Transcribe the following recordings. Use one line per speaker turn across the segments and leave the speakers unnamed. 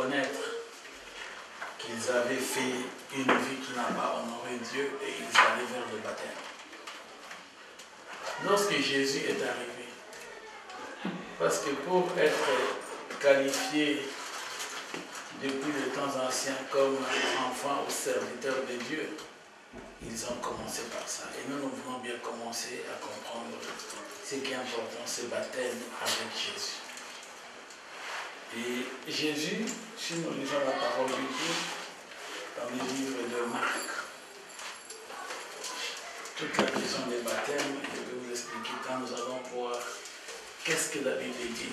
reconnaître qu'ils avaient fait une vie qui n'a pas honoré Dieu et ils allaient vers le baptême. Lorsque Jésus est arrivé, parce que pour être qualifié depuis les temps anciens comme enfants ou serviteurs de Dieu, ils ont commencé par ça. Et nous voulons bien commencer à comprendre ce qui est important, ce baptême avec Jésus. Et Jésus, si nous lisons la parole de Dieu, dans le livre de Marc, toute la question des baptêmes, je vais vous expliquer quand nous allons voir qu'est-ce que la Bible dit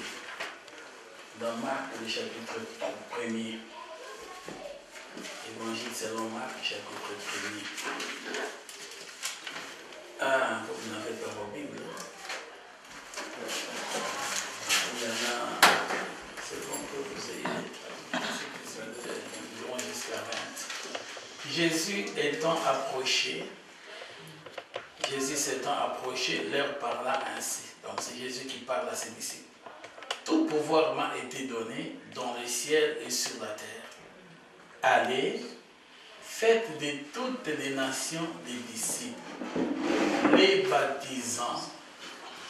dans Marc, le chapitre 1er. Évangile selon Marc, chapitre 1er. Ah, vous n'avez pas vos Bibles. Il y en a, c'est bon que vous ayez. Jusqu'à 20. Jésus s'étant approché, leur parla ainsi. Donc c'est Jésus qui parle à ses disciples. Tout pouvoir m'a été donné dans le ciel et sur la terre. Allez, faites de toutes les nations des disciples, les baptisant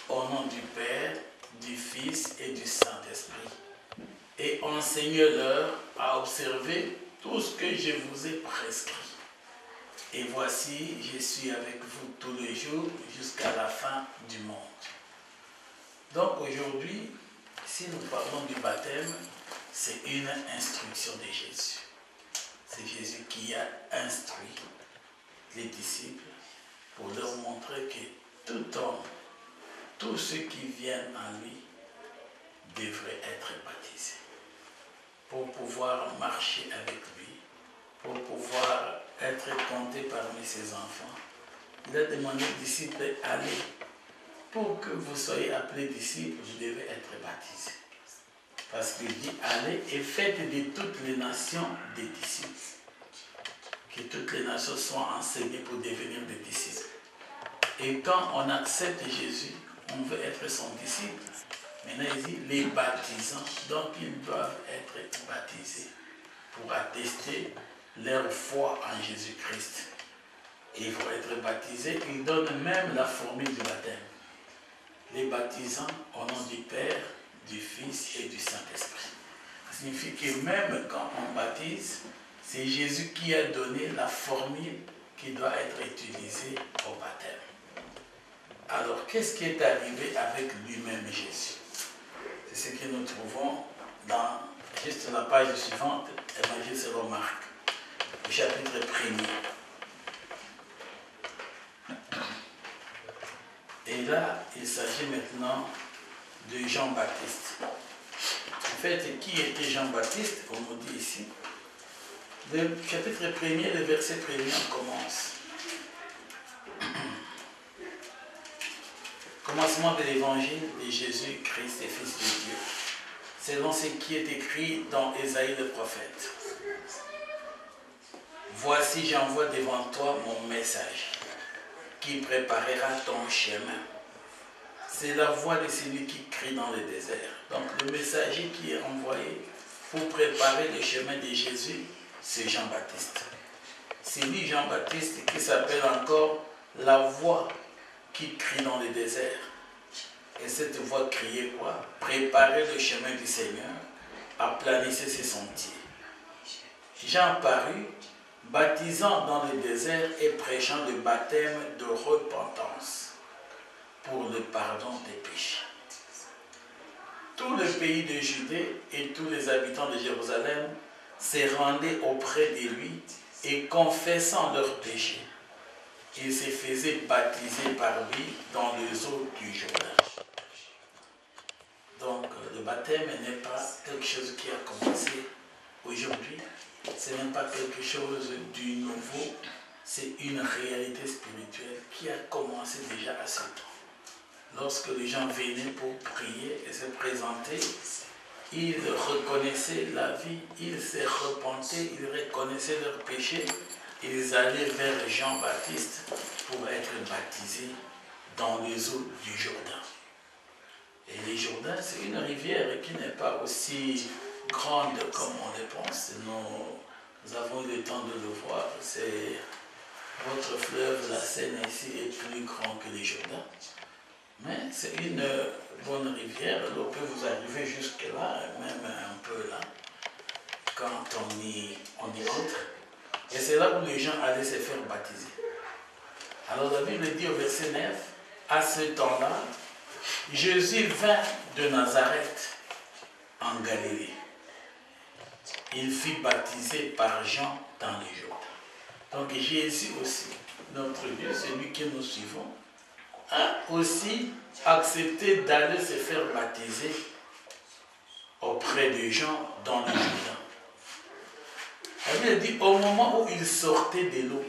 au nom du Père, du Fils et du Saint-Esprit, et enseignez-leur à observer tout ce que je vous ai prescrit. Et voici, je suis avec vous tous les jours jusqu'à la fin du monde. Donc aujourd'hui, si nous parlons du baptême, c'est une instruction de Jésus. C'est Jésus qui a instruit les disciples pour leur montrer que tout homme, tous ceux qui viennent en lui, devraient être baptisés pour pouvoir marcher avec lui, pour pouvoir être compté parmi ses enfants. Il a demandé aux disciples, allez, pour que vous soyez appelés disciples, vous devez être baptisés. Parce qu'il dit, allez et faites de toutes les nations des disciples. Que toutes les nations soient enseignées pour devenir des disciples. Et quand on accepte Jésus, on veut être son disciple. Maintenant, il dit, les baptisants, donc ils doivent être baptisés pour attester leur foi en Jésus-Christ. Et ils vont être baptisés, il donne même la formule du baptême. Les baptisants au nom du Père, du Fils et du Saint-Esprit. Ça signifie que même quand on baptise, c'est Jésus qui a donné la formule qui doit être utilisée au baptême. Alors, qu'est-ce qui est arrivé avec lui-même Jésus? C'est ce que nous trouvons dans juste la page suivante, Évangile selon Marc, le chapitre 1er. Et là, il s'agit maintenant de Jean-Baptiste. En fait, qui était Jean-Baptiste, comme on dit ici? Le chapitre 1er, le verset 1er, on commence. Commencement de l'évangile de Jésus-Christ, Fils de Dieu, selon ce qui est écrit dans Ésaïe le prophète. Voici, j'envoie devant toi mon message, qui préparera ton chemin. C'est la voix de celui qui crie dans le désert. Donc le messager qui est envoyé pour préparer le chemin de Jésus, c'est Jean-Baptiste. C'est lui, Jean-Baptiste, qui s'appelle encore la voix qui crie dans le désert. Et cette voix criait quoi? Préparez le chemin du Seigneur, aplanissez ses sentiers. Jean parut, baptisant dans le désert et prêchant le baptême de repentance pour le pardon des péchés. Tout le pays de Judée et tous les habitants de Jérusalem se rendaient auprès de lui et confessant leurs péchés, ils se faisaient baptiser par lui dans les eaux du Jourdain. Donc le baptême n'est pas quelque chose qui a commencé aujourd'hui, ce n'est pas quelque chose du nouveau, c'est une réalité spirituelle qui a commencé déjà à ce temps. Lorsque les gens venaient pour prier et se présenter, ils reconnaissaient la vie, ils se repentaient, ils reconnaissaient leurs péchés, ils allaient vers Jean-Baptiste pour être baptisés dans les eaux du Jourdain. Et le Jourdain, c'est une rivière qui n'est pas aussi grande comme on le pense. Nous avons eu le temps de le voir. C'est votre fleuve, la Seine ici, est plus grand que le Jourdain. Mais c'est une bonne rivière. L'eau peut vous arriver jusque là, même un peu là, quand on y entre. Et c'est là où les gens allaient se faire baptiser. Alors la Bible dit au verset 9, à ce temps-là, Jésus vint de Nazareth en Galilée. Il fut baptisé par Jean dans le Jourdain. Donc Jésus aussi, notre Dieu, celui que nous suivons, a aussi accepté d'aller se faire baptiser auprès de Jean dans le Jourdain. La Bible dit, au moment où il sortait de l'eau,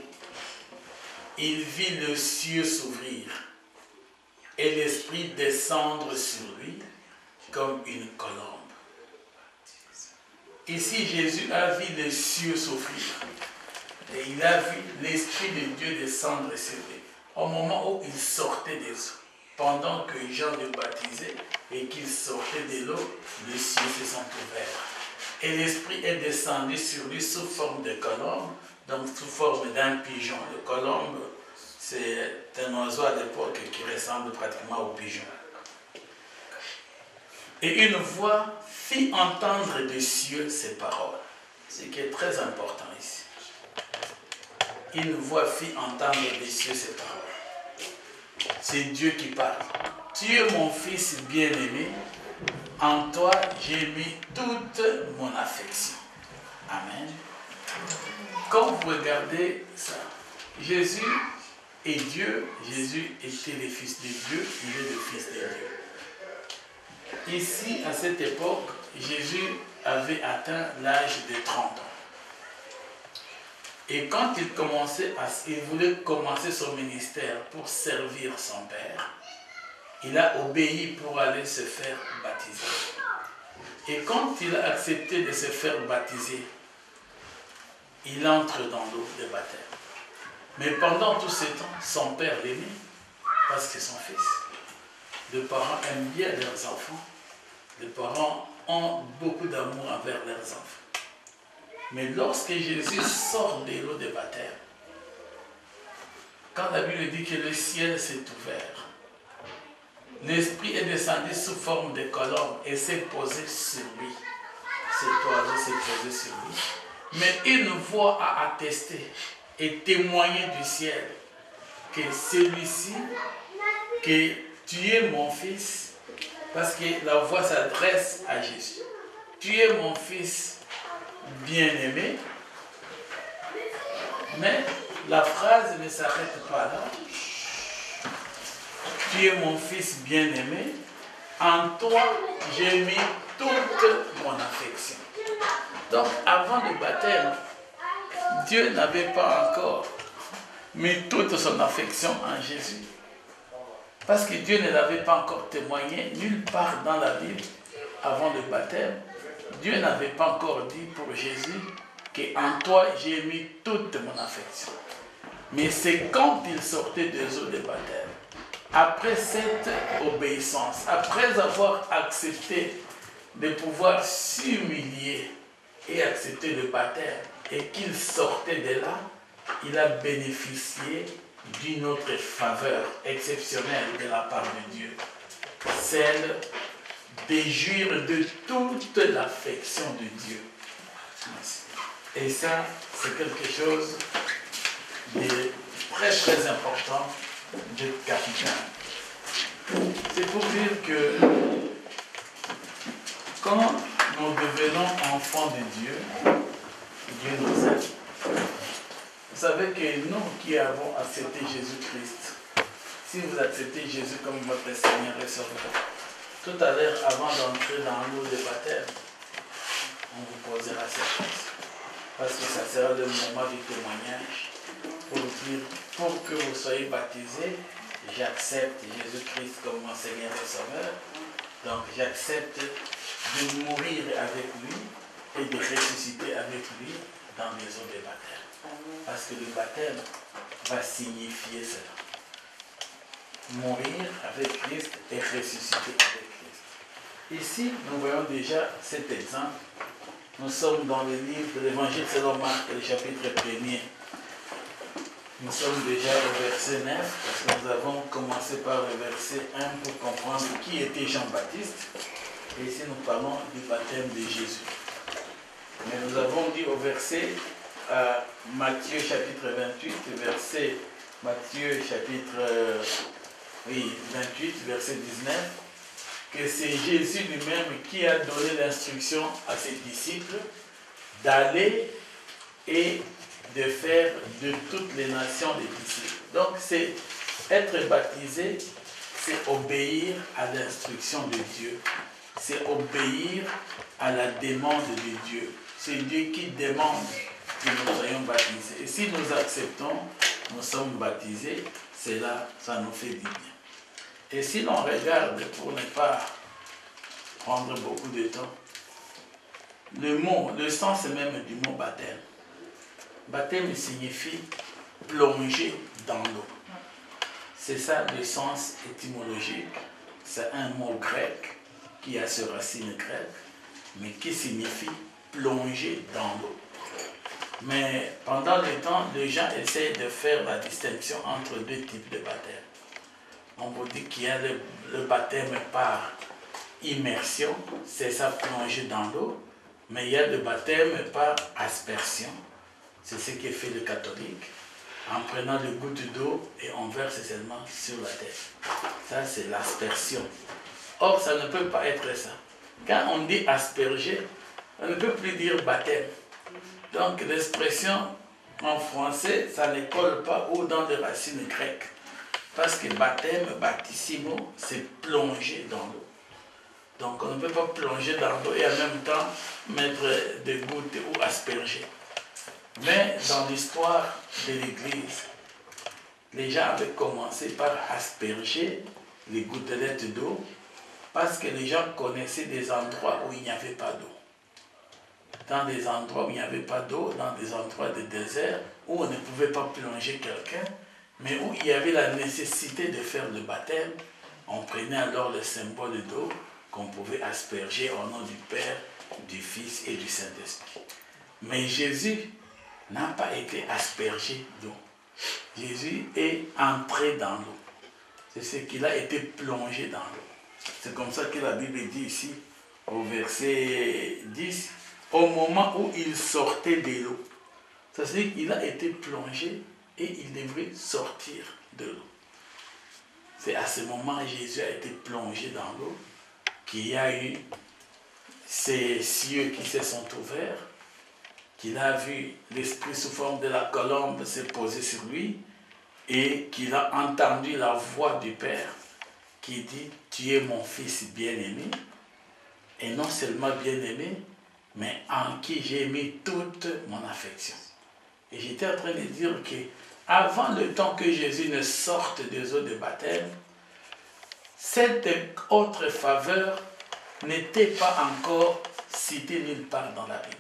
il vit le ciel s'ouvrir et l'Esprit descendre sur lui comme une colombe. Ici, Jésus a vu le ciel s'ouvrir et il a vu l'Esprit de Dieu descendre sur lui. Au moment où il sortait des eaux, pendant que Jean le baptisait et qu'il sortait de l'eau, les cieux se sont ouverts. Et l'Esprit est descendu sur lui sous forme de colombe, donc sous forme d'un pigeon. Le colombe, c'est un oiseau à l'époque qui ressemble pratiquement au pigeon. Et une voix fit entendre des cieux ces paroles, ce qui est très important ici. Une voix fit entendre des cieux ces paroles. C'est Dieu qui parle. Tu es mon fils bien-aimé, en toi j'ai mis toute mon affection. Amen. Quand vous regardez ça, Jésus est Dieu, Jésus était le Fils de Dieu, il est le Fils de Dieu. Ici, à cette époque, Jésus avait atteint l'âge de 30 ans. Et quand il voulait commencer son ministère pour servir son Père, il a obéi pour aller se faire baptiser. Et quand il a accepté de se faire baptiser, il entre dans l'eau de baptême. Mais pendant tout ce temps, son père l'aimait parce que c'est son fils. Les parents aiment bien leurs enfants. Les parents ont beaucoup d'amour envers leurs enfants. Mais lorsque Jésus sort de l'eau de baptême, quand la Bible dit que le ciel s'est ouvert, l'Esprit est descendu sous forme de colombe et s'est posé sur lui. Cet oiseau s'est posé sur lui. Mais une voix a attesté et témoigné du ciel que celui-ci, que tu es mon fils, parce que la voix s'adresse à Jésus. Tu es mon fils bien-aimé, mais la phrase ne s'arrête pas là. Tu es mon fils bien-aimé, en toi j'ai mis toute mon affection. Donc avant le baptême, Dieu n'avait pas encore mis toute son affection en Jésus. Parce que Dieu ne l'avait pas encore témoigné nulle part dans la Bible avant le baptême. Dieu n'avait pas encore dit pour Jésus qu'en toi j'ai mis toute mon affection. Mais c'est quand il sortait des eaux de baptême, après cette obéissance, après avoir accepté de pouvoir s'humilier et accepter le baptême, et qu'il sortait de là, il a bénéficié d'une autre faveur exceptionnelle de la part de Dieu, celle de jouir de toute l'affection de Dieu. Et ça, c'est quelque chose de très très important de capital. C'est pour dire que quand nous devenons enfants de Dieu, Dieu nous aime. Vous savez que nous qui avons accepté Jésus-Christ, si vous acceptez Jésus comme votre Seigneur et Sauveur, tout à l'heure, avant d'entrer dans l'eau de baptême, on vous posera cette question. Parce que ça sera le moment du témoignage pour dire, pour que vous soyez baptisés, j'accepte Jésus-Christ comme mon Seigneur et Sauveur. Donc j'accepte de mourir avec lui et de ressusciter avec lui dans les eaux de baptême. Parce que le baptême va signifier cela. Mourir avec Christ et ressusciter avec Christ. Ici, nous voyons déjà cet exemple. Nous sommes dans le livre de l'Évangile selon Marc, le chapitre 1er. Nous sommes déjà au verset 9, parce que nous avons commencé par le verset 1 pour comprendre qui était Jean-Baptiste. Et ici, nous parlons du baptême de Jésus. Mais nous avons dit au verset Matthieu chapitre 28, verset Matthieu chapitre 28, verset 19, que c'est Jésus lui-même qui a donné l'instruction à ses disciples d'aller et de faire de toutes les nations des disciples. Donc c'est être baptisé, c'est obéir à l'instruction de Dieu. C'est obéir à la demande de Dieu. C'est Dieu qui demande que nous soyons baptisés. Et si nous acceptons, nous sommes baptisés, c'est là, ça nous fait du bien. Et si l'on regarde, pour ne pas prendre beaucoup de temps, le sens même du mot baptême. Baptême signifie plonger dans l'eau. C'est ça le sens étymologique. C'est un mot grec qui a ses racines grecques, mais qui signifie plonger dans l'eau. Mais pendant le temps, les gens essaient de faire la distinction entre deux types de baptême. On vous dit qu'il y a le baptême par immersion, c'est ça plonger dans l'eau, mais il y a le baptême par aspersion, c'est ce qui fait le catholique, en prenant le goutte d'eau et on verse seulement sur la tête. Ça, c'est l'aspersion. Or, ça ne peut pas être ça. Quand on dit asperger, on ne peut plus dire baptême. Donc, l'expression en français, ça ne colle pas ou dans des racines grecques. Parce que baptême, baptissimo, c'est plonger dans l'eau. Donc, on ne peut pas plonger dans l'eau et en même temps mettre des gouttes ou asperger. Mais dans l'histoire de l'Église, les gens avaient commencé par asperger les gouttelettes d'eau parce que les gens connaissaient des endroits où il n'y avait pas d'eau. Dans des endroits où il n'y avait pas d'eau, dans des endroits de désert, où on ne pouvait pas plonger quelqu'un, mais où il y avait la nécessité de faire le baptême, on prenait alors le symbole d'eau qu'on pouvait asperger au nom du Père, du Fils et du Saint-Esprit. Mais Jésus n'a pas été aspergé d'eau. Jésus est entré dans l'eau. C'est ce qu'il a été plongé dans l'eau. C'est comme ça que la Bible dit ici, au verset 10, au moment où il sortait de l'eau. Ça veut dire qu'il a été plongé et il devrait sortir de l'eau. C'est à ce moment que Jésus a été plongé dans l'eau qu'il y a eu ces cieux qui se sont ouverts, qu'il a vu l'Esprit sous forme de la colombe se poser sur lui et qu'il a entendu la voix du Père qui dit « Tu es mon Fils bien-aimé » et non seulement bien-aimé, mais en qui j'ai mis toute mon affection. Et j'étais en train de dire que avant le temps que Jésus ne sorte des eaux de baptême, cette autre faveur n'était pas encore citée nulle part dans la Bible.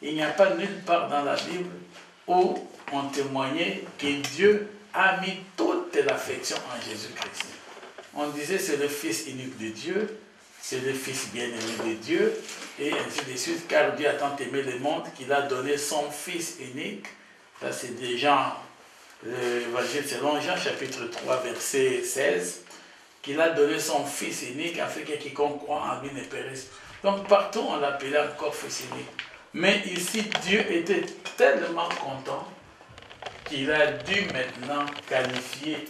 Il n'y a pas nulle part dans la Bible où on témoignait que Dieu a mis toute l'affection en Jésus-Christ. On disait c'est le Fils unique de Dieu, c'est le Fils bien-aimé de Dieu, et ainsi de suite, car Dieu a tant aimé le monde qu'il a donné son Fils unique. Ça c'est déjà l'Évangile selon Jean, chapitre 3, verset 16, qu'il a donné son Fils unique afin que quiconque croit en lui ne périsse. Donc partout on l'appelait encore Fils unique. Mais ici, Dieu était tellement content qu'il a dû maintenant qualifier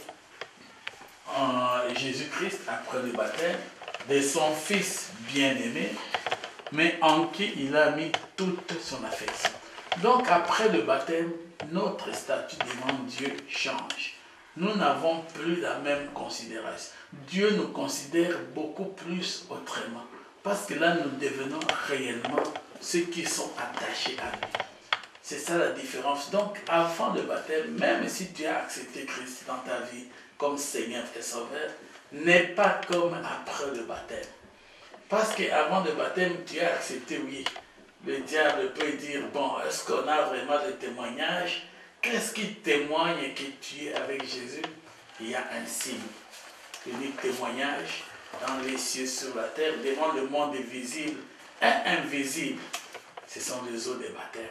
Jésus-Christ après le baptême de son Fils bien-aimé, mais en qui il a mis toute son affection. Donc après le baptême, notre statut devant Dieu change. Nous n'avons plus la même considération. Dieu nous considère beaucoup plus autrement. Parce que là, nous devenons réellement ceux qui sont attachés à lui. C'est ça la différence. Donc, avant le baptême, même si tu as accepté Christ dans ta vie comme Seigneur et Sauveur, n'est pas comme après le baptême. Parce qu'avant le baptême, tu as accepté, oui. Le diable peut dire, bon, est-ce qu'on a vraiment des témoignages? Qu'est-ce qui témoigne que tu es avec Jésus? Il y a un signe. Unique témoignage, dans les cieux, sur la terre, devant le monde visible et invisible. Ce sont les eaux de baptême.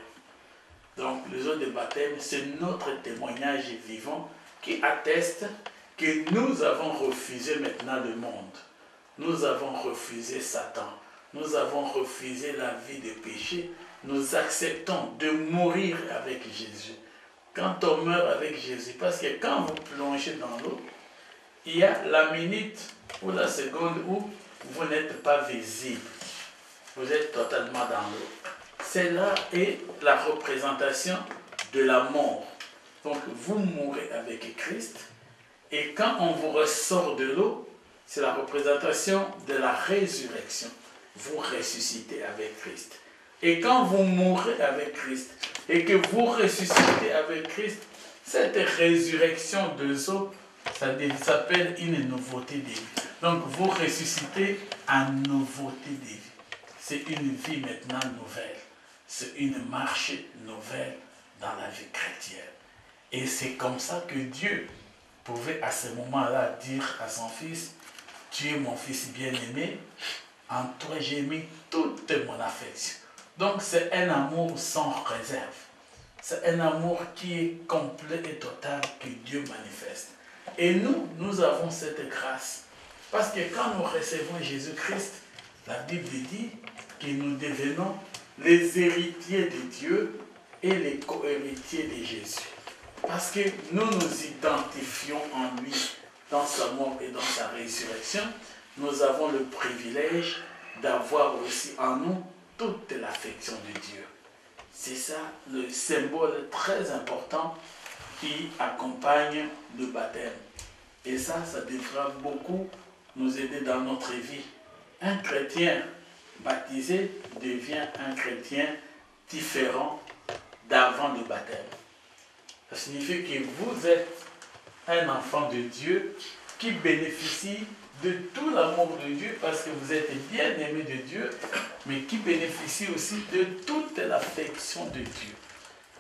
Donc, les eaux de baptême, c'est notre témoignage vivant qui atteste que nous avons refusé maintenant le monde. Nous avons refusé Satan. Nous avons refusé la vie de péché. Nous acceptons de mourir avec Jésus. Quand on meurt avec Jésus, parce que quand vous plongez dans l'eau, il y a la minute ou la seconde où vous n'êtes pas visible. Vous êtes totalement dans l'eau. Cela est la représentation de la mort. Donc vous mourrez avec Christ et quand on vous ressort de l'eau, c'est la représentation de la résurrection. Vous ressuscitez avec Christ. Et quand vous mourrez avec Christ et que vous ressuscitez avec Christ, cette résurrection de eau, ça s'appelle une nouveauté de vie. Donc vous ressuscitez en nouveauté de vie. C'est une vie maintenant nouvelle. C'est une marche nouvelle dans la vie chrétienne. Et c'est comme ça que Dieu pouvait à ce moment-là dire à son fils, « Tu es mon fils bien-aimé, en toi j'ai mis toute mon affection. » Donc c'est un amour sans réserve. C'est un amour qui est complet et total que Dieu manifeste. Et nous avons cette grâce. Parce que quand nous recevons Jésus-Christ, la Bible dit que nous devenons les héritiers de Dieu et les co-héritiers de Jésus. Parce que nous nous identifions en lui, dans sa mort et dans sa résurrection, nous avons le privilège d'avoir aussi en nous toute l'affection de Dieu. C'est ça le symbole très important qui accompagne le baptême. Et ça devra beaucoup nous aider dans notre vie. Un chrétien baptisé devient un chrétien différent d'avant le baptême. Ça signifie que vous êtes un enfant de Dieu qui bénéficie de tout l'amour de Dieu parce que vous êtes bien aimé de Dieu, mais qui bénéficie aussi de toute l'affection de Dieu.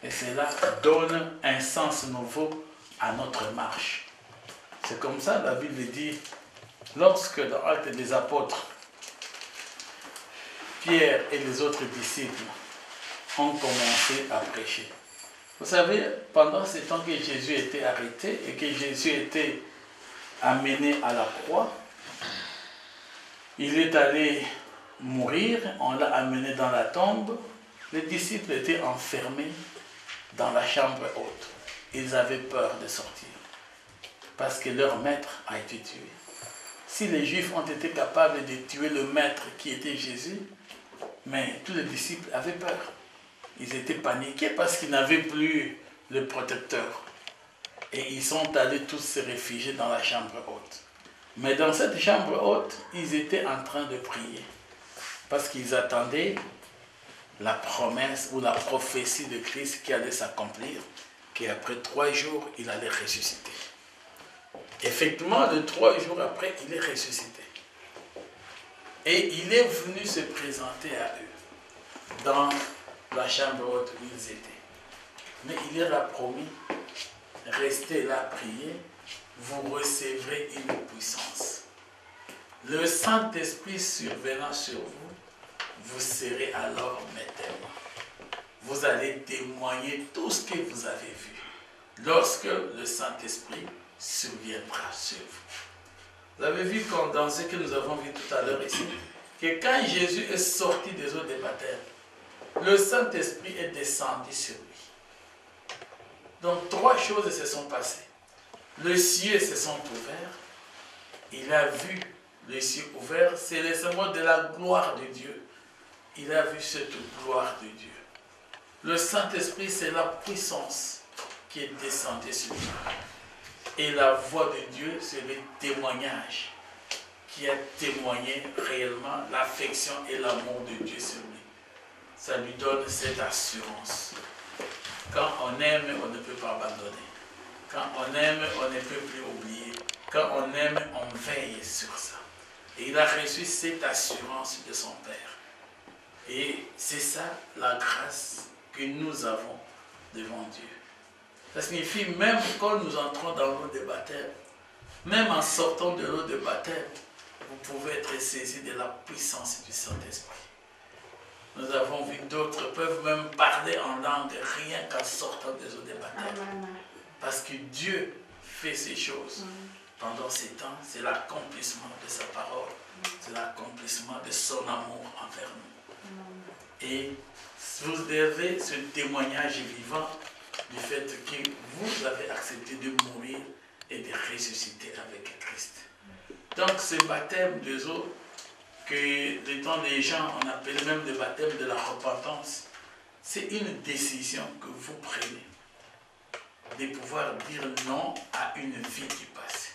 Et cela donne un sens nouveau à notre marche. C'est comme ça la Bible dit, lorsque dans l'Acte des Apôtres, Pierre et les autres disciples ont commencé à prêcher. Vous savez, pendant ce temps que Jésus était arrêté et que Jésus était amené à la croix, il est allé mourir, on l'a amené dans la tombe, les disciples étaient enfermés dans la chambre haute. Ils avaient peur de sortir parce que leur maître a été tué. Si les Juifs ont été capables de tuer le maître qui était Jésus, mais tous les disciples avaient peur. Ils étaient paniqués parce qu'ils n'avaient plus le protecteur. Et ils sont allés tous se réfugier dans la chambre haute. Mais dans cette chambre haute, ils étaient en train de prier. Parce qu'ils attendaient la promesse ou la prophétie de Christ qui allait s'accomplir, qu'après 3 jours, il allait ressusciter. Effectivement, de 3 jours après, il est ressuscité. Et il est venu se présenter à eux dans la chambre haute où ils étaient. Mais il leur a promis, restez là, priez, vous recevrez une puissance. Le Saint-Esprit survenant sur vous, vous serez alors mes témoins. Vous allez témoigner tout ce que vous avez vu lorsque le Saint-Esprit surviendra sur vous. Vous avez vu dans ce que nous avons vu tout à l'heure ici, que quand Jésus est sorti des eaux de baptême, le Saint-Esprit est descendu sur lui. Donc 3 choses se sont passées. Les cieux se sont ouverts. Il a vu les cieux ouverts. C'est le symbole de la gloire de Dieu. Il a vu cette gloire de Dieu. Le Saint-Esprit, c'est la puissance qui est descendue sur lui. Et la voix de Dieu, c'est le témoignage qui a témoigné réellement l'affection et l'amour de Dieu sur lui. Ça lui donne cette assurance. Quand on aime, on ne peut pas abandonner. Quand on aime, on ne peut plus oublier. Quand on aime, on veille sur ça. Et il a reçu cette assurance de son Père. Et c'est ça la grâce que nous avons devant Dieu. Ça signifie même quand nous entrons dans l'eau de baptême, même en sortant de l'eau de baptême, vous pouvez être saisi de la puissance du Saint-Esprit. Nous avons vu d'autres peuvent même parler en langue rien qu'en sortant des eaux de baptême. Parce que Dieu fait ces choses pendant ces temps. C'est l'accomplissement de sa parole. C'est l'accomplissement de son amour envers nous. Et vous avez ce témoignage vivant du fait que vous avez accepté de mourir et de ressusciter avec Christ. Donc ce baptême des eaux, que dans les gens on appelle même le baptême de la repentance, c'est une décision que vous prenez de pouvoir dire non à une vie qui passe.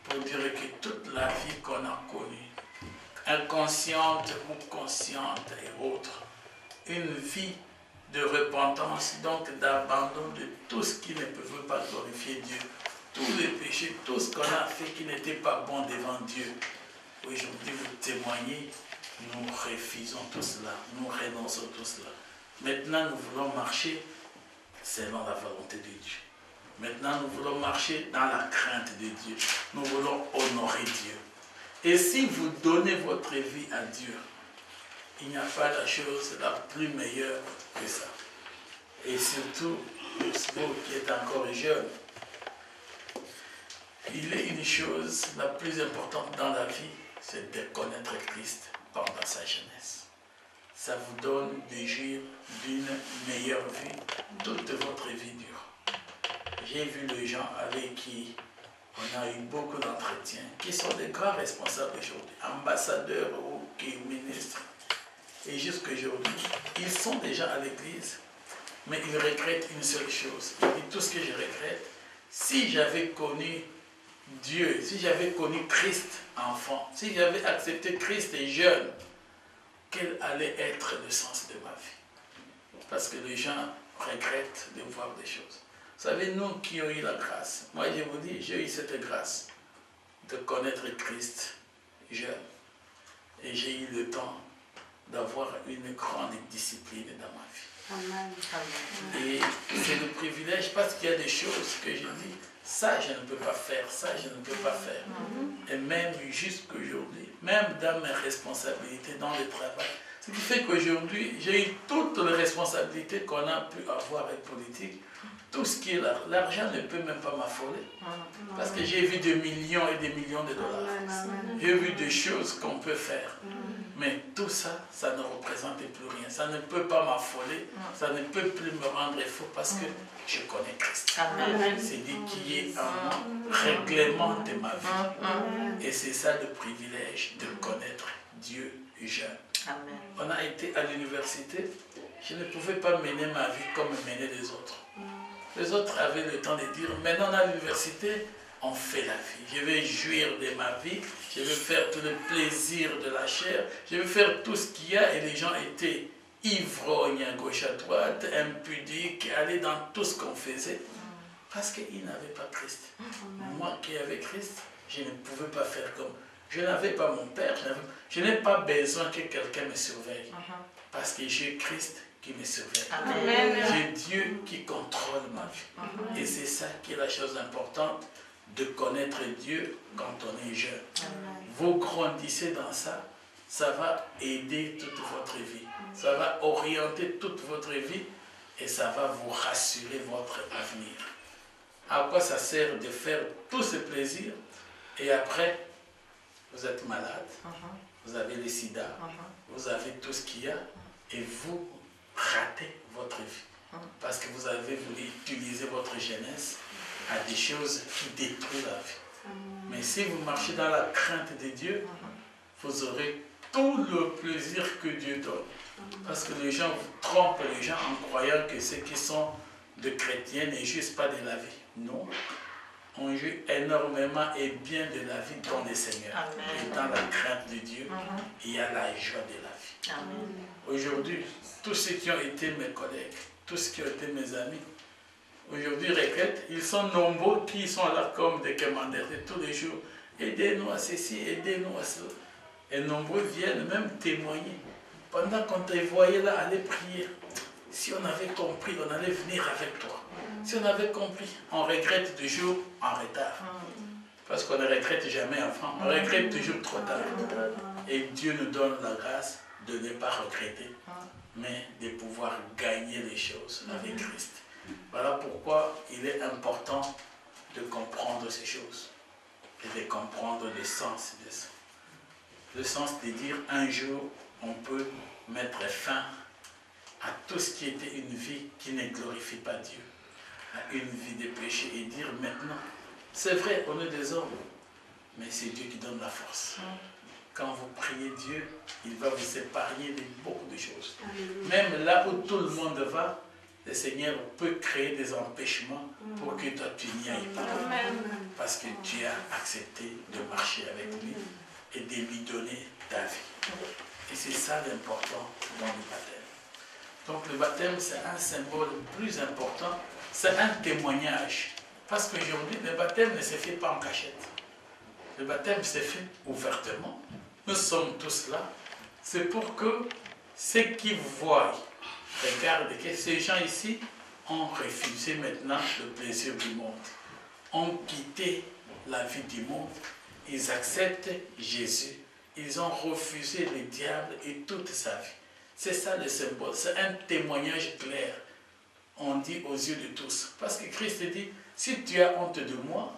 Pour dire que toute la vie qu'on a connue, inconsciente ou consciente et autres, une vie de repentance, donc d'abandon de tout ce qui ne pouvait pas glorifier Dieu, tous les péchés, tout ce qu'on a fait qui n'était pas bon devant Dieu. Aujourd'hui, vous témoignez, nous refusons tout cela, nous renonçons tout cela. Maintenant, nous voulons marcher selon la volonté de Dieu. Maintenant, nous voulons marcher dans la crainte de Dieu. Nous voulons honorer Dieu. Et si vous donnez votre vie à Dieu, il n'y a pas la chose la plus meilleure que ça. Et surtout, vous qui êtes encore jeune, il est une chose la plus importante dans la vie, c'est de connaître Christ pendant sa jeunesse. Ça vous donne de jouir d'une meilleure vie, toute votre vie dure. J'ai vu les gens avec qui on a eu beaucoup d'entretiens, qui sont des grands responsables aujourd'hui, ambassadeurs ou ministres. Et jusqu'à aujourd'hui, ils sont déjà à l'église, mais ils regrettent une seule chose. Et tout ce que je regrette, si j'avais connu Dieu, si j'avais connu Christ enfant, si j'avais accepté Christ jeune, quel allait être le sens de ma vie? Parce que les gens regrettent de voir des choses. Vous savez, nous qui avons eu la grâce, moi je vous dis, j'ai eu cette grâce de connaître Christ jeune. Et j'ai eu le temps d'avoir une grande discipline dans ma vie. Amen. Et c'est le privilège parce qu'il y a des choses que je dis, ça je ne peux pas faire, ça je ne peux pas faire. Et même jusqu'aujourd'hui, même dans mes responsabilités dans le travail, ce qui fait qu'aujourd'hui, j'ai eu toutes les responsabilités qu'on a pu avoir avec politique. Tout ce qui est là, l'argent ne peut même pas m'affoler. Parce que j'ai vu des millions et des millions de dollars. J'ai vu des choses qu'on peut faire. Mais tout ça, ça ne représente plus rien. Ça ne peut pas m'affoler. Ça ne peut plus me rendre fou parce que je connais Christ. C'est lui qui est en moi, règlement de ma vie. Et c'est ça le privilège de connaître Dieu jeune. Amen. On a été à l'université, je ne pouvais pas mener ma vie comme menaient les autres. Les autres avaient le temps de dire, maintenant à l'université, on fait la vie. Je vais jouir de ma vie, je vais faire tout le plaisir de la chair, je vais faire tout ce qu'il y a. Et les gens étaient ivrognes à gauche à droite, impudiques, allaient dans tout ce qu'on faisait, parce qu'ils n'avaient pas Christ. Moi qui avais Christ, je ne pouvais pas faire comme... Je n'avais pas mon père, je n'ai pas besoin que quelqu'un me surveille, parce que j'ai Christ qui me surveille. J'ai Dieu qui contrôle ma vie. Et c'est ça qui est la chose importante, de connaître Dieu quand on est jeune. Vous grandissez dans ça, ça va aider toute votre vie. Ça va orienter toute votre vie et ça va vous rassurer votre avenir. À quoi ça sert de faire tout ce plaisir et après, vous êtes malade, vous avez le sida, vous avez tout ce qu'il y a et vous ratez votre vie. Parce que vous avez voulu utiliser votre jeunesse à des choses qui détruisent la vie. Mais si vous marchez dans la crainte de Dieu, vous aurez tout le plaisir que Dieu donne. Parce que les gens vous trompent, les gens en croyant que ceux qui sont de chrétiens ne jouissent pas de la vie. Non. On joue énormément et bien de la vie dans le Seigneur. Et dans la crainte de Dieu, il y a la joie de la vie. Aujourd'hui, tous ceux qui ont été mes collègues, tous ceux qui ont été mes amis, aujourd'hui regrettent, ils sont nombreux qui sont là comme des commandeurs de tous les jours. Aidez-nous à ceci, aidez-nous à cela. Et nombreux viennent même témoigner. Pendant qu'on te voyait là aller prier, si on avait compris, on allait venir avec toi. Si on avait compris, on regrette de jours en retard. Parce qu'on ne retraite jamais enfant, on retraite toujours trop tard. Et Dieu nous donne la grâce de ne pas regretter, mais de pouvoir gagner les choses avec Christ. Voilà pourquoi il est important de comprendre ces choses et de comprendre le sens de ça. Le sens de dire un jour, on peut mettre fin à tout ce qui était une vie qui ne glorifie pas Dieu, à une vie de péché et dire maintenant, c'est vrai, on est des hommes, mais c'est Dieu qui donne la force. Quand vous priez Dieu, il va vous épargner de beaucoup de choses. Même là où tout le monde va, le Seigneur peut créer des empêchements pour que toi tu n'y ailles pas. Parce que tu as accepté de marcher avec lui et de lui donner ta vie. Et c'est ça l'important dans le baptême. Donc le baptême, c'est un symbole plus important, c'est un témoignage. Parce qu'aujourd'hui, le baptême ne se fait pas en cachette. Le baptême se fait ouvertement. Nous sommes tous là. C'est pour que ceux qui vous voient regardent que ces gens ici ont refusé maintenant le plaisir du monde, ont quitté la vie du monde, ils acceptent Jésus, ils ont refusé le diable et toute sa vie. C'est ça le symbole, c'est un témoignage clair. On dit aux yeux de tous. Parce que Christ dit, si tu as honte de moi,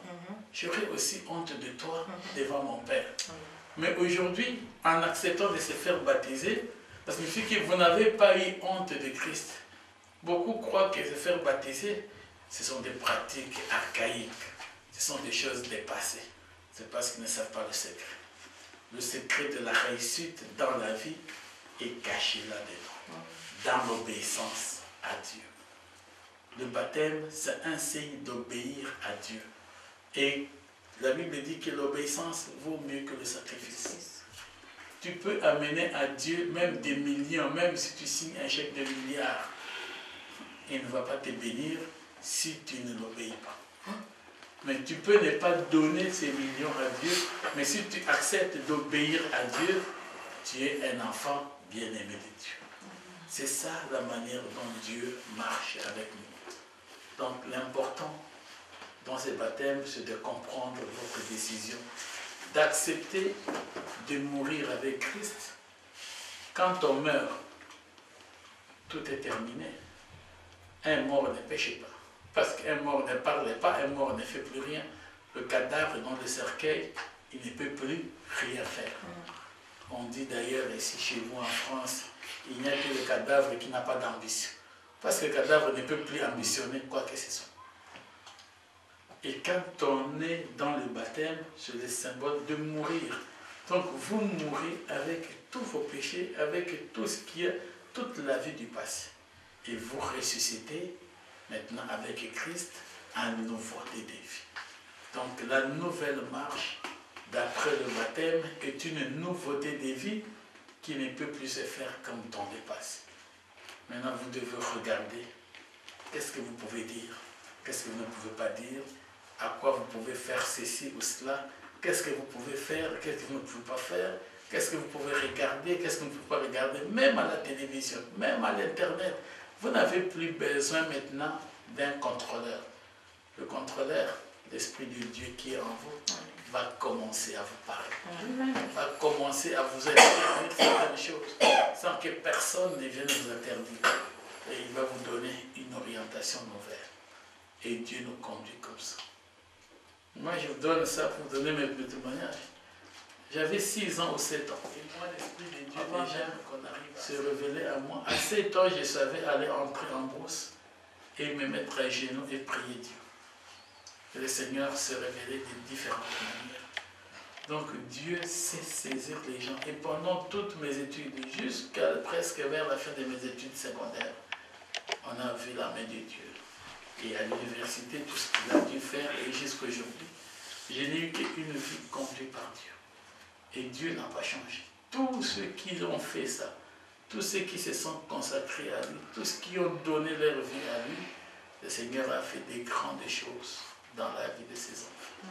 j'aurai aussi honte de toi devant mon Père. Mais aujourd'hui, en acceptant de se faire baptiser, ça signifie que vous n'avez pas eu honte de Christ. Beaucoup croient que se faire baptiser, ce sont des pratiques archaïques. Ce sont des choses dépassées. C'est parce qu'ils ne savent pas le secret. Le secret de la réussite dans la vie est caché là-dedans, dans l'obéissance à Dieu. Le baptême, c'est un signe d'obéir à Dieu. Et la Bible dit que l'obéissance vaut mieux que le sacrifice. Tu peux amener à Dieu même des millions, même si tu signes un chèque de milliards. Il ne va pas te bénir si tu ne l'obéis pas. Mais tu peux ne pas donner ces millions à Dieu, mais si tu acceptes d'obéir à Dieu, tu es un enfant bien-aimé de Dieu. C'est ça la manière dont Dieu marche avec nous. Donc l'important dans ces baptêmes, c'est de comprendre votre décision, d'accepter de mourir avec Christ. Quand on meurt, tout est terminé. Un mort ne péche pas. Parce qu'un mort ne parle pas, un mort ne fait plus rien. Le cadavre dans le cercueil, il ne peut plus rien faire. On dit d'ailleurs ici chez vous en France, il n'y a que le cadavre qui n'a pas d'ambition. Parce que le cadavre ne peut plus ambitionner quoi que ce soit. Et quand on est dans le baptême, c'est le symbole de mourir. Donc vous mourrez avec tous vos péchés, avec tout ce qui est, toute la vie du passé. Et vous ressuscitez maintenant avec Christ en nouveauté de vie. Donc la nouvelle marche d'après le baptême est une nouveauté de vie qui ne peut plus se faire comme dans le passé. Maintenant vous devez regarder qu'est-ce que vous pouvez dire, qu'est-ce que vous ne pouvez pas dire, à quoi vous pouvez faire ceci ou cela, qu'est-ce que vous pouvez faire, qu'est-ce que vous ne pouvez pas faire, qu'est-ce que vous pouvez regarder, qu'est-ce que vous ne pouvez pas regarder, même à la télévision, même à l'internet. Vous n'avez plus besoin maintenant d'un contrôleur. Le contrôleur, l'Esprit de Dieu qui est en vous, va commencer à vous parler, va commencer à vous interdire certaines choses, sans que personne ne vienne vous interdire. Et il va vous donner une orientation nouvelle. Et Dieu nous conduit comme ça. Moi, je vous donne ça pour vous donner mes témoignages. J'avais 6 ans ou 7 ans. Et moi, l'Esprit de Dieu déjà se révélait à moi. À 7 ans, je savais aller entrer en brousse et me mettre à genoux et prier Dieu. Et le Seigneur se révélait de différentes manières. Donc Dieu sait saisir les gens. Et pendant toutes mes études, jusqu'à presque vers la fin de mes études secondaires, on a vu la main de Dieu. Et à l'université, tout ce qu'il a dû faire, et jusqu'à aujourd'hui, je n'ai eu qu'une vie conduite par Dieu. Et Dieu n'a pas changé. Tous ceux qui ont fait ça, tous ceux qui se sont consacrés à lui, tous ceux qui ont donné leur vie à lui, le Seigneur a fait des grandes choses dans la vie de ses enfants.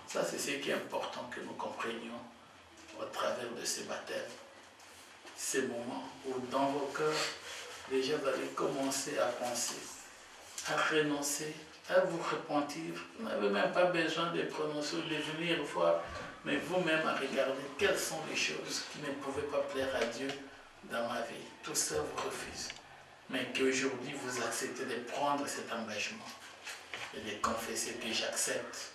Ça, c'est ce qui est important que nous comprenions au travers de ces baptêmes. Ces moments où dans vos cœurs, les gens allaient commencer à penser à renoncer, à vous repentir. Vous n'avez même pas besoin de prononcer ou de venir voir, mais vous-même à regarder quelles sont les choses qui ne pouvaient pas plaire à Dieu dans ma vie. Tout ça vous refuse. Mais qu'aujourd'hui vous acceptez de prendre cet engagement et de confesser que j'accepte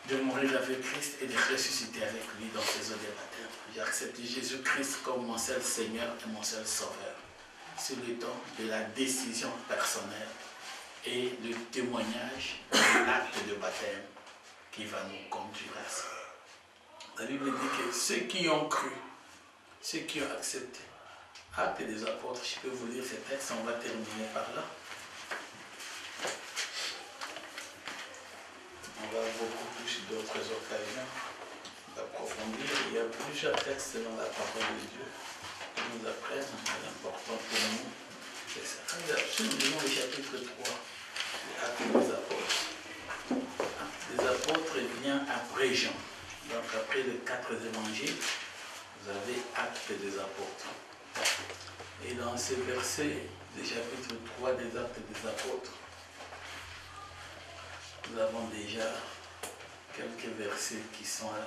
de mourir avec Christ et de ressusciter avec lui dans ses eaux de baptême. J'accepte Jésus-Christ comme mon seul Seigneur et mon seul Sauveur. C'est le temps de la décision personnelle et le témoignage de l'acte de baptême qui va nous conduire à ça. La Bible dit que ceux qui ont cru, ceux qui ont accepté, Actes des apôtres, je peux vous lire ce texte, on va terminer par là. On va beaucoup plus d'autres occasions d'approfondir. Il y a plusieurs textes dans la parole de Dieu qui nous apprennent l'important pour nous. C'est ça. Si nous lisons le chapitre 3 des Actes des apôtres. Actes des apôtres vient après Jean. Donc après les 4 évangiles, vous avez Actes des apôtres. Et dans ce verset du chapitre 3 des Actes des apôtres, nous avons déjà quelques versets qui sont là.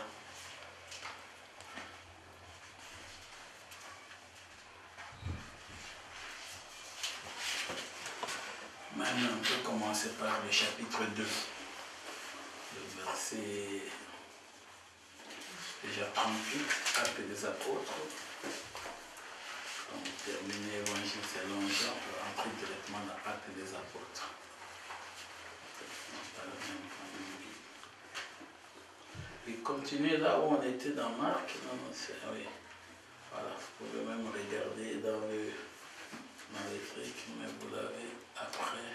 Maintenant, on peut commencer par le chapitre 2, le verset déjà 38, Actes des apôtres. On termine l'évangile selon Jean, on peut entrer directement dans l'acte des apôtres. Et continuer là où on était dans Marc. Non, oui. Voilà, vous pouvez même regarder dans les trucs, mais vous l'avez après.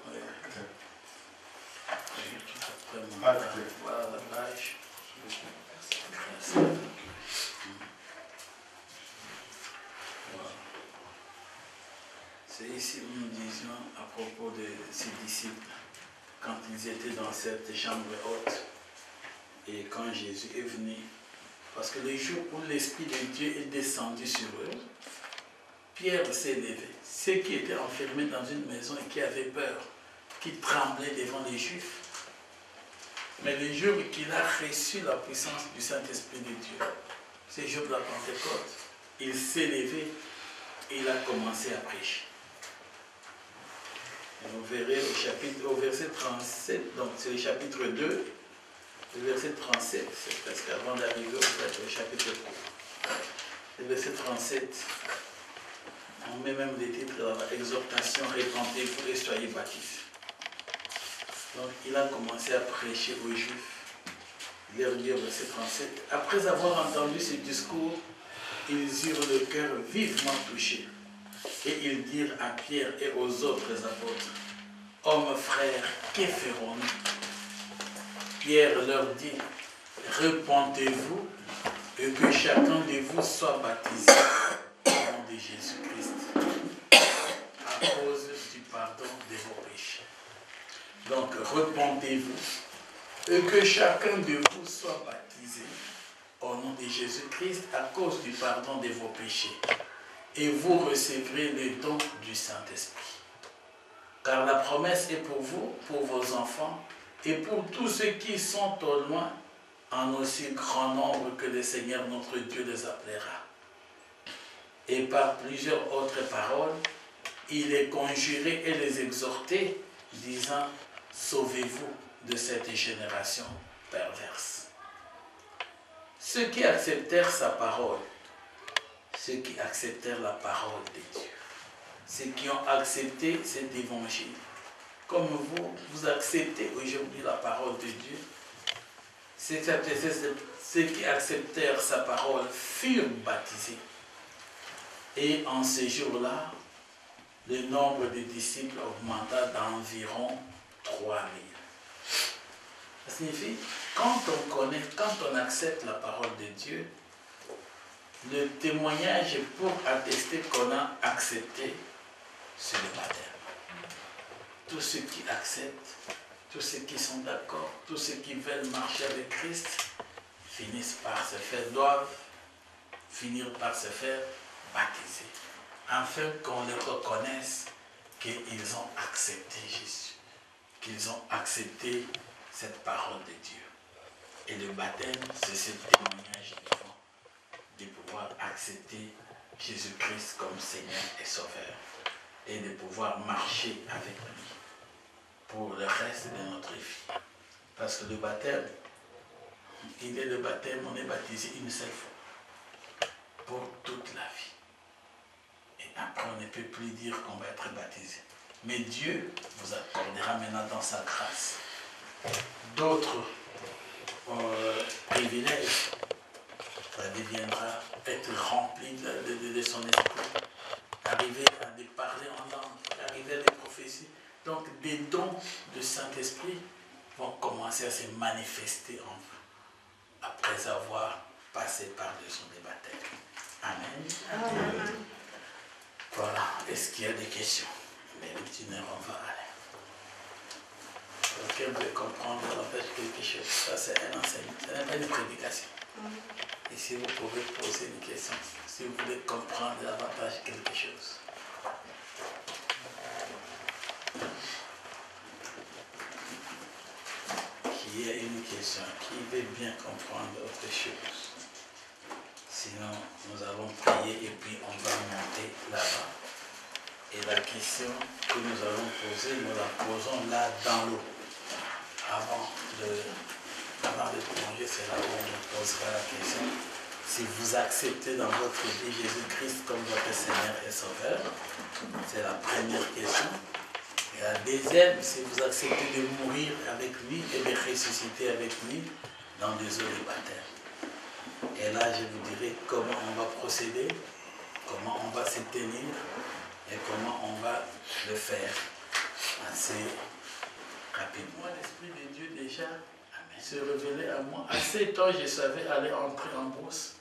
Oui. Après, voilà la page. C'est ici où nous disions à propos de ces disciples, quand ils étaient dans cette chambre haute, et quand Jésus est venu, parce que le jour où l'Esprit de Dieu est descendu sur eux, Pierre s'est levé. Ceux qui étaient enfermés dans une maison et qui avaient peur, qui tremblaient devant les Juifs, mais le jour qu'il a reçu la puissance du Saint-Esprit de Dieu, ce jour de la Pentecôte, il s'est levé et il a commencé à prêcher. Et vous verrez au verset 37, donc c'est le chapitre 2, le verset 37, c'est presque avant d'arriver au chapitre 3. Le verset 37, on met même des titres là-bas, exhortation, répentez-vous et soyez baptisés. Donc il a commencé à prêcher aux Juifs. Il leur dit au verset 37, après avoir entendu ce discours, ils eurent le cœur vivement touché. Et ils dirent à Pierre et aux autres apôtres, hommes frères, que ferons-nous? Pierre leur dit, repentez-vous et que chacun de vous soit baptisé au nom de Jésus-Christ à cause du pardon de vos péchés. Donc repentez-vous et que chacun de vous soit baptisé au nom de Jésus-Christ à cause du pardon de vos péchés. Et vous recevrez le don du Saint-Esprit. Car la promesse est pour vous, pour vos enfants, et pour tous ceux qui sont au loin, en aussi grand nombre que le Seigneur notre Dieu les appellera. Et par plusieurs autres paroles, il les conjurait et les exhortait, disant, sauvez-vous de cette génération perverse. Ceux qui acceptèrent sa parole, ceux qui acceptèrent la parole de Dieu, ceux qui ont accepté cet évangile, comme vous, vous acceptez aujourd'hui la parole de Dieu, ceux qui acceptèrent sa parole furent baptisés. Et en ce jour-là, le nombre de disciples augmenta d'environ 3000. Ça signifie, quand on connaît, quand on accepte la parole de Dieu, le témoignage pour attester qu'on a accepté, c'est le baptême. Tous ceux qui acceptent, tous ceux qui sont d'accord, tous ceux qui veulent marcher avec Christ, doivent finir par se faire baptiser, afin qu'on les reconnaisse qu'ils ont accepté Jésus, qu'ils ont accepté cette parole de Dieu. Et le baptême, c'est ce témoignage vivant de pouvoir accepter Jésus-Christ comme Seigneur et Sauveur et de pouvoir marcher avec lui pour le reste de notre vie. Parce que le baptême, il est le baptême, on est baptisé une seule fois pour toute la vie. Et après, on ne peut plus dire qu'on va être baptisé. Mais Dieu vous accordera maintenant dans sa grâce d'autres privilèges. Ça deviendra être rempli de son esprit, arriver à parler en langue, arriver à des prophéties. Donc des dons de Saint-Esprit vont commencer à se manifester en vous, après avoir passé par le son des baptêmes. Amen. Amen. Voilà. Est-ce qu'il y a des questions? Mais l'itinéraire, on va aller. Quelqu'un veut comprendre davantage quelque chose. Ça, c'est un enseignement. Ce n'est pas une prédication. Et si vous pouvez poser une question, si vous voulez comprendre davantage quelque chose. Qu'il y ait une question, qui veut bien comprendre autre chose. Sinon, nous allons prier et puis on va monter là-bas. Et la question que nous allons poser, nous la posons là dans l'eau. Avant de plonger, c'est là où on nous posera la question. Si vous acceptez dans votre vie Jésus-Christ comme votre Seigneur et Sauveur, c'est la première question. Et la deuxième, si vous acceptez de mourir avec lui et de ressusciter avec lui dans des eaux de baptême. Et là, je vous dirai comment on va procéder, comment on va se tenir et comment on va le faire assez rapidement. L'Esprit de Dieu déjà se révélait à moi. À 7 ans, je savais aller entrer en brousse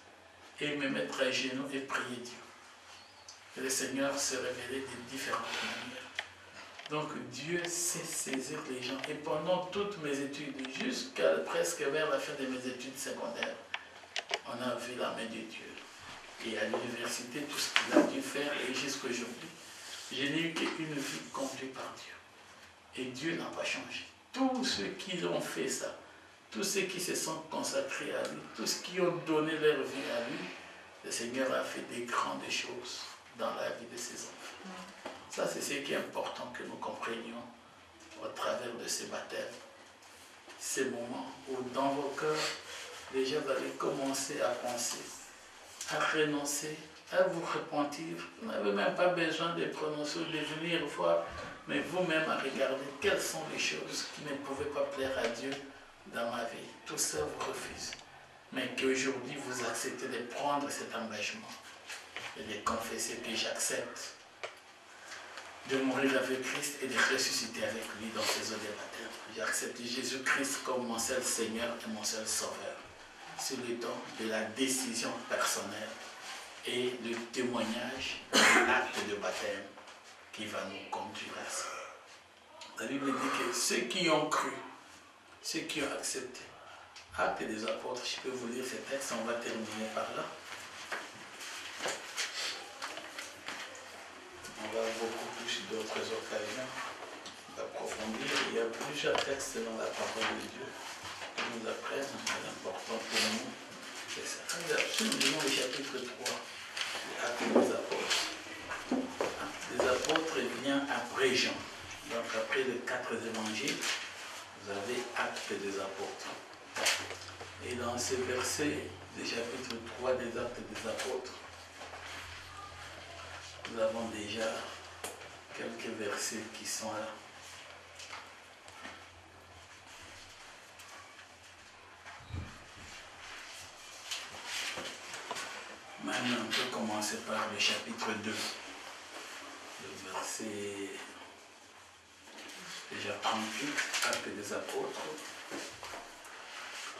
et me mettre à genoux et prier Dieu. Et le Seigneur se révélait de différentes manières. Donc Dieu sait saisir les gens. Et pendant toutes mes études, jusqu'à presque vers la fin de mes études secondaires, on a vu la main de Dieu. Et à l'université, tout ce qu'il a dû faire, et jusqu'à aujourd'hui, je n'ai eu qu'une vie conduite par Dieu. Et Dieu n'a pas changé. Tous ceux qui ont fait ça, tous ceux qui se sont consacrés à lui, tous ceux qui ont donné leur vie à lui, le Seigneur a fait des grandes choses dans la vie de ses enfants. Ça, c'est ce qui est important que nous comprenions au travers de ces baptêmes. Ces moments où dans vos cœurs, déjà vous allez commencer à penser, à renoncer, à vous repentir. Vous n'avez même pas besoin de prononcer ou de venir voir, mais vous-même à regarder quelles sont les choses qui ne pouvaient pas plaire à Dieu dans ma vie. Tout ça vous refuse. Mais qu'aujourd'hui vous acceptez de prendre cet engagement et de confesser que j'accepte de mourir avec Christ et de ressusciter avec lui dans ses eaux de baptême. J'accepte Jésus-Christ comme mon seul Seigneur et mon seul Sauveur. C'est le temps de la décision personnelle et le témoignage de l'acte de baptême qui va nous conduire à ça. La Bible dit que ceux qui ont cru, ceux qui ont accepté, Actes des apôtres, je peux vous lire ce texte, on va terminer par là. On va beaucoup plus d'autres occasions d'approfondir. Il y a plusieurs textes dans la parole de Dieu qui nous apprennent, c'est important pour nous. C'est ça. Nous lisons le chapitre 3 de Actes des apôtres. Actes des apôtres vient après Jean. Donc après les 4 évangiles, vous avez Actes des apôtres. Et dans ce verset du chapitre 3 des Actes des apôtres, nous avons déjà quelques versets qui sont là. Maintenant, on peut commencer par le chapitre 2, le verset déjà 38, Actes des apôtres.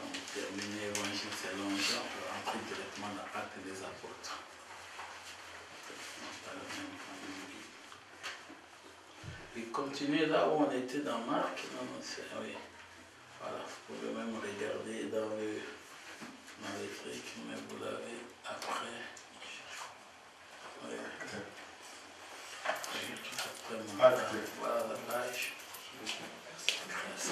On termine l'évangile selon Jean, on peut entrer directement dans l'acte des apôtres. Et continuer là où on était dans Marc. Non, oui. Voilà, vous pouvez même regarder dans le truc, mais vous l'avez après. Oui. Vraiment. Voilà la page. Merci.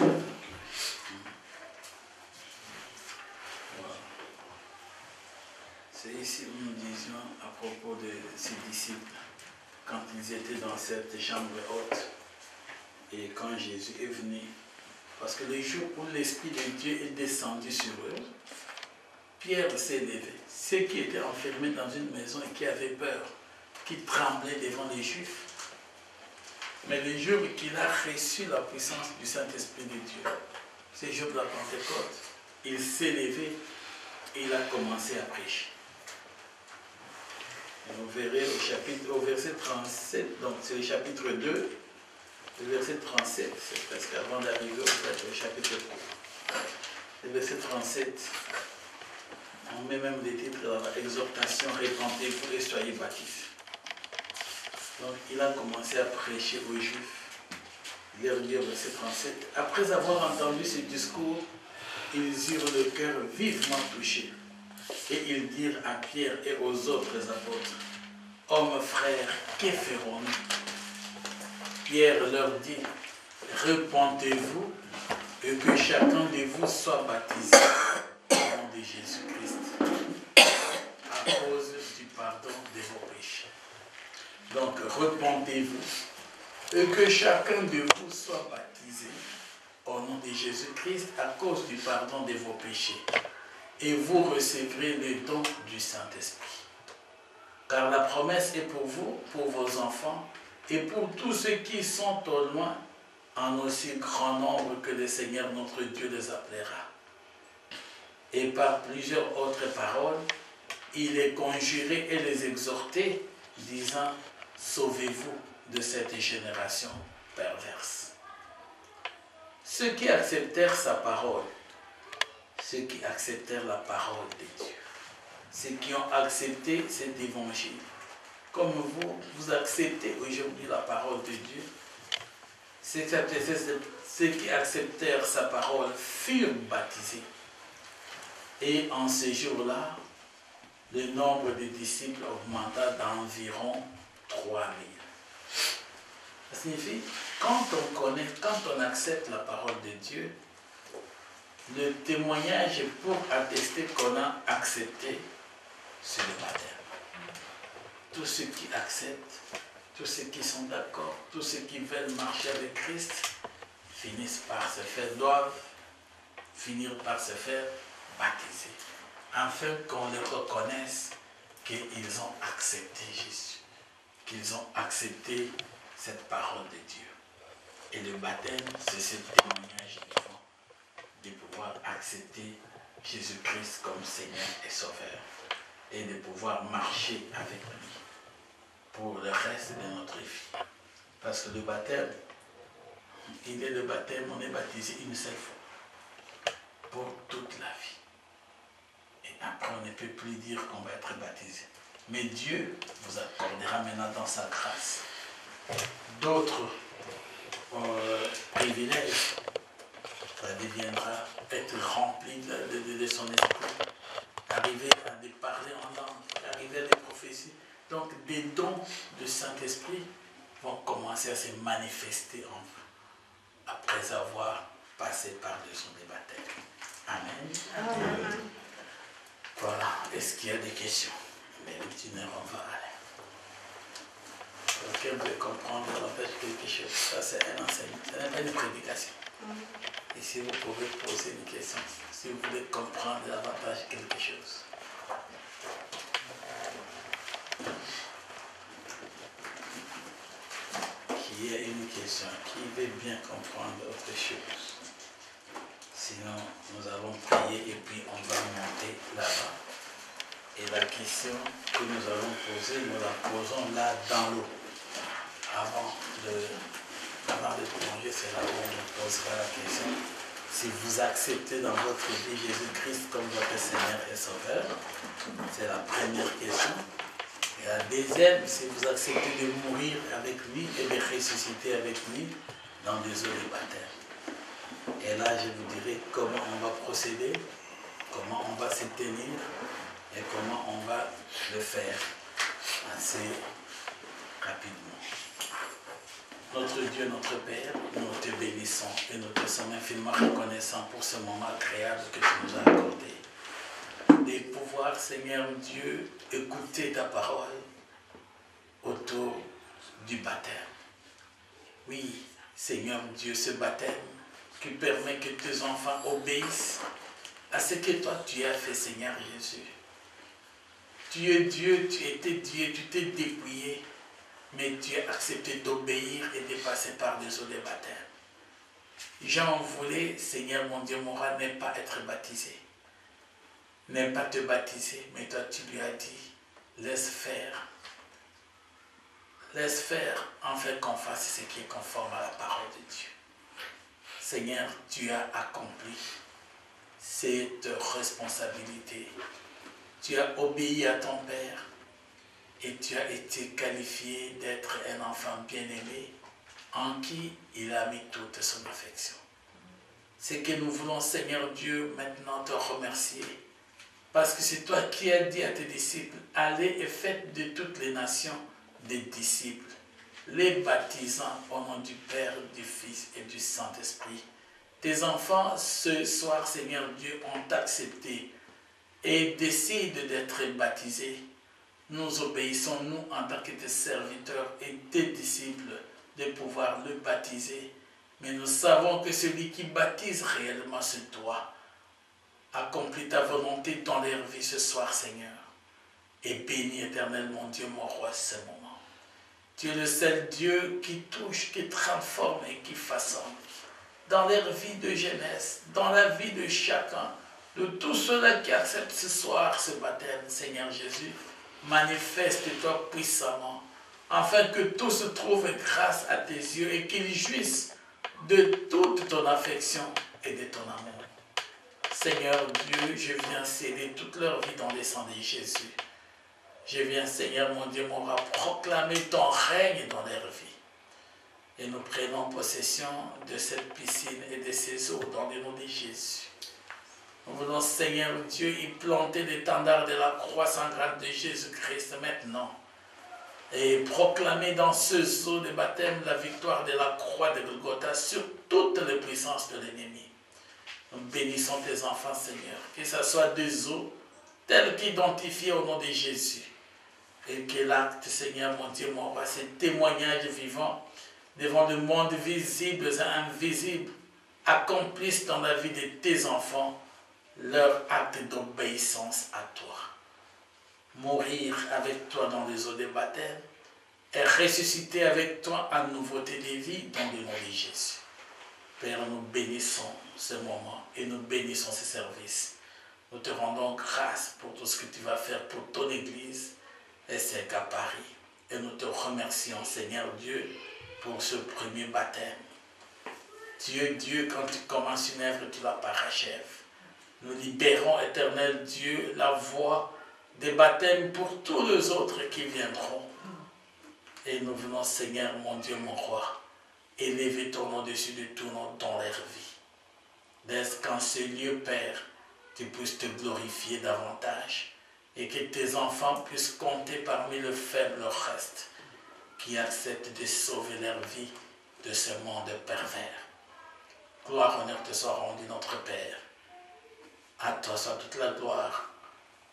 Voilà. C'est ici où nous disions à propos de ces disciples, quand ils étaient dans cette chambre haute, et quand Jésus est venu, parce que le jour où l'Esprit de Dieu est descendu sur eux, Pierre s'est levé. Ceux qui étaient enfermés dans une maison et qui avaient peur, qui tremblaient devant les Juifs. Mais le jour qu'il a reçu la puissance du Saint-Esprit de Dieu, c'est le jour de la Pentecôte, il s'est levé et il a commencé à prêcher. Et vous verrez au verset 37, donc c'est le chapitre 2, le verset 37, c'est presque avant d'arriver au chapitre 3. Le verset 37, on met même des titres là-bas, exhortation, répentez-vous et soyez baptisés. Donc il a commencé à prêcher aux Juifs. Il leur dit au verset 37, après avoir entendu ce discours, ils eurent le cœur vivement touché. Et ils dirent à Pierre et aux autres apôtres, hommes frères, que ferons-nous? Pierre leur dit, repentez-vous et que chacun de vous soit baptisé au nom de Jésus-Christ à cause du pardon de vos péchés. Donc repentez-vous et que chacun de vous soit baptisé au nom de Jésus-Christ à cause du pardon de vos péchés. Et vous recevrez le don du Saint-Esprit. Car la promesse est pour vous, pour vos enfants, et pour tous ceux qui sont au loin, en aussi grand nombre que le Seigneur notre Dieu les appellera. Et par plusieurs autres paroles, il les conjurait et les exhortait, disant, sauvez-vous de cette génération perverse. Ceux qui acceptèrent sa parole, ceux qui acceptèrent la parole de Dieu, ceux qui ont accepté cet évangile, comme vous acceptez aujourd'hui la parole de Dieu, ceux qui acceptèrent sa parole furent baptisés. Et en ce jour-là, le nombre de disciples augmenta d'environ 3000. Ça signifie, quand on connaît, quand on accepte la parole de Dieu, le témoignage pour attester qu'on a accepté, c'est le baptême. Tous ceux qui acceptent, tous ceux qui sont d'accord, tous ceux qui veulent marcher avec Christ, doivent finir par se faire baptiser, afin qu'on les reconnaisse qu'ils ont accepté Jésus, qu'ils ont accepté cette parole de Dieu. Et le baptême, c'est ce témoignage vivant de pouvoir accepter Jésus-Christ comme Seigneur et Sauveur et de pouvoir marcher avec lui pour le reste de notre vie. Parce que le baptême, il est le baptême, on est baptisé une seule fois pour toute la vie. Et après, on ne peut plus dire qu'on va être baptisé. Mais Dieu vous accordera maintenant dans sa grâce d'autres privilèges. Ça deviendra être rempli de son esprit, arriver à parler en langue, arriver à des prophéties. Donc des dons du Saint-Esprit vont commencer à se manifester en vous, après avoir passé par le son des baptêmes. Amen. Amen. Voilà. Est-ce qu'il y a des questions? Mais l'itinéraire, on va aller. Quelqu'un veut comprendre en fait quelque chose. Ça, c'est un enseignement. Ce n'est pas une prédication. Et si vous pouvez poser une question, si vous voulez comprendre davantage quelque chose. Qui a une question, qui veut bien comprendre autre chose. Sinon, nous allons prier et puis on va monter là-bas. Et la question que nous allons poser, nous la posons là dans l'eau. Avant de plonger, c'est là où on nous posera la question. Si vous acceptez dans votre vie Jésus-Christ comme votre Seigneur et Sauveur, c'est la première question. Et la deuxième, si vous acceptez de mourir avec lui et de ressusciter avec lui dans des eaux de baptême. Et là, je vous dirai comment on va procéder, comment on va se tenir et comment on va le faire assez rapidement. notre Dieu, notre Père, nous te bénissons et nous te sommes infiniment reconnaissants pour ce moment agréable que tu nous as accordé. De pouvoir, Seigneur Dieu, écouter ta parole autour du baptême. Oui, Seigneur Dieu, ce baptême qui permet que tes enfants obéissent à ce que toi tu as fait, Seigneur Jésus. Tu es Dieu, tu étais Dieu, tu t'es dépouillé, mais tu as accepté d'obéir et de passer par des eaux de baptême. Jean voulait, Seigneur mon Dieu, mon roi, ne pas être baptisé. Ne pas te baptiser, mais toi tu lui as dit, laisse faire. Laisse faire, en fait qu'on fasse ce qui est conforme à la parole de Dieu. Seigneur, tu as accompli cette responsabilité. Tu as obéi à ton Père et tu as été qualifié d'être un enfant bien-aimé en qui il a mis toute son affection. C'est que nous voulons, Seigneur Dieu, maintenant te remercier parce que c'est toi qui as dit à tes disciples, allez et faites de toutes les nations des disciples, les baptisant au nom du Père, du Fils et du Saint-Esprit. Tes enfants, ce soir, Seigneur Dieu, ont accepté et décident d'être baptisés. Nous obéissons, nous, en tant que tes serviteurs et tes disciples, de pouvoir le baptiser. Mais nous savons que celui qui baptise réellement, c'est toi. Accomplis ta volonté dans leur vie ce soir, Seigneur. Et bénis éternellement, Dieu, mon roi, ce moment. Tu es le seul Dieu qui touche, qui transforme et qui façonne. Dans leur vie de jeunesse, dans la vie de chacun, de tous ceux-là qui acceptent ce soir ce baptême, Seigneur Jésus, manifeste-toi puissamment, afin que tous trouvent grâce à tes yeux et qu'ils jouissent de toute ton affection et de ton amour. Seigneur Dieu, je viens sceller toute leur vie dans le sang de Jésus. Je viens, Seigneur mon Dieu, mon roi, proclamer ton règne dans leur vie. Et nous prenons possession de cette piscine et de ces eaux dans le nom de Jésus. Nous voulons, Seigneur Dieu, y planter l'étendard de la croix sanglante de Jésus-Christ maintenant. Et proclamer dans ces eaux de baptême la victoire de la croix de Golgotha sur toutes les puissances de l'ennemi. Nous bénissons tes enfants, Seigneur, que ce soit des eaux telles qu'identifiées au nom de Jésus. Et que l'acte, Seigneur, mon Dieu, mon roi, ces témoignages vivants devant le monde visible et invisible accomplissent dans la vie de tes enfants leur acte d'obéissance à toi. Mourir avec toi dans les eaux de baptême et ressusciter avec toi en nouveauté de vie dans le nom de Jésus. Père, nous bénissons ce moment et nous bénissons ce service. Nous te rendons grâce pour tout ce que tu vas faire pour ton Église et c'est qu'à Paris. Et nous te remercions, Seigneur Dieu, pour ce premier baptême. Tu es Dieu, quand tu commences une œuvre, tu la parachèves. Nous libérons, éternel Dieu, la voie des baptêmes pour tous les autres qui viendront. Et nous venons, Seigneur, mon Dieu, mon roi, élever ton nom au-dessus de tout nom dans leur vie. Laisse qu'en ce lieu, Père, tu puisses te glorifier davantage et que tes enfants puissent compter parmi le faible reste qui acceptent de sauver leur vie de ce monde pervers. Gloire, honneur te soit rendu, notre Père. À toi soit toute la gloire.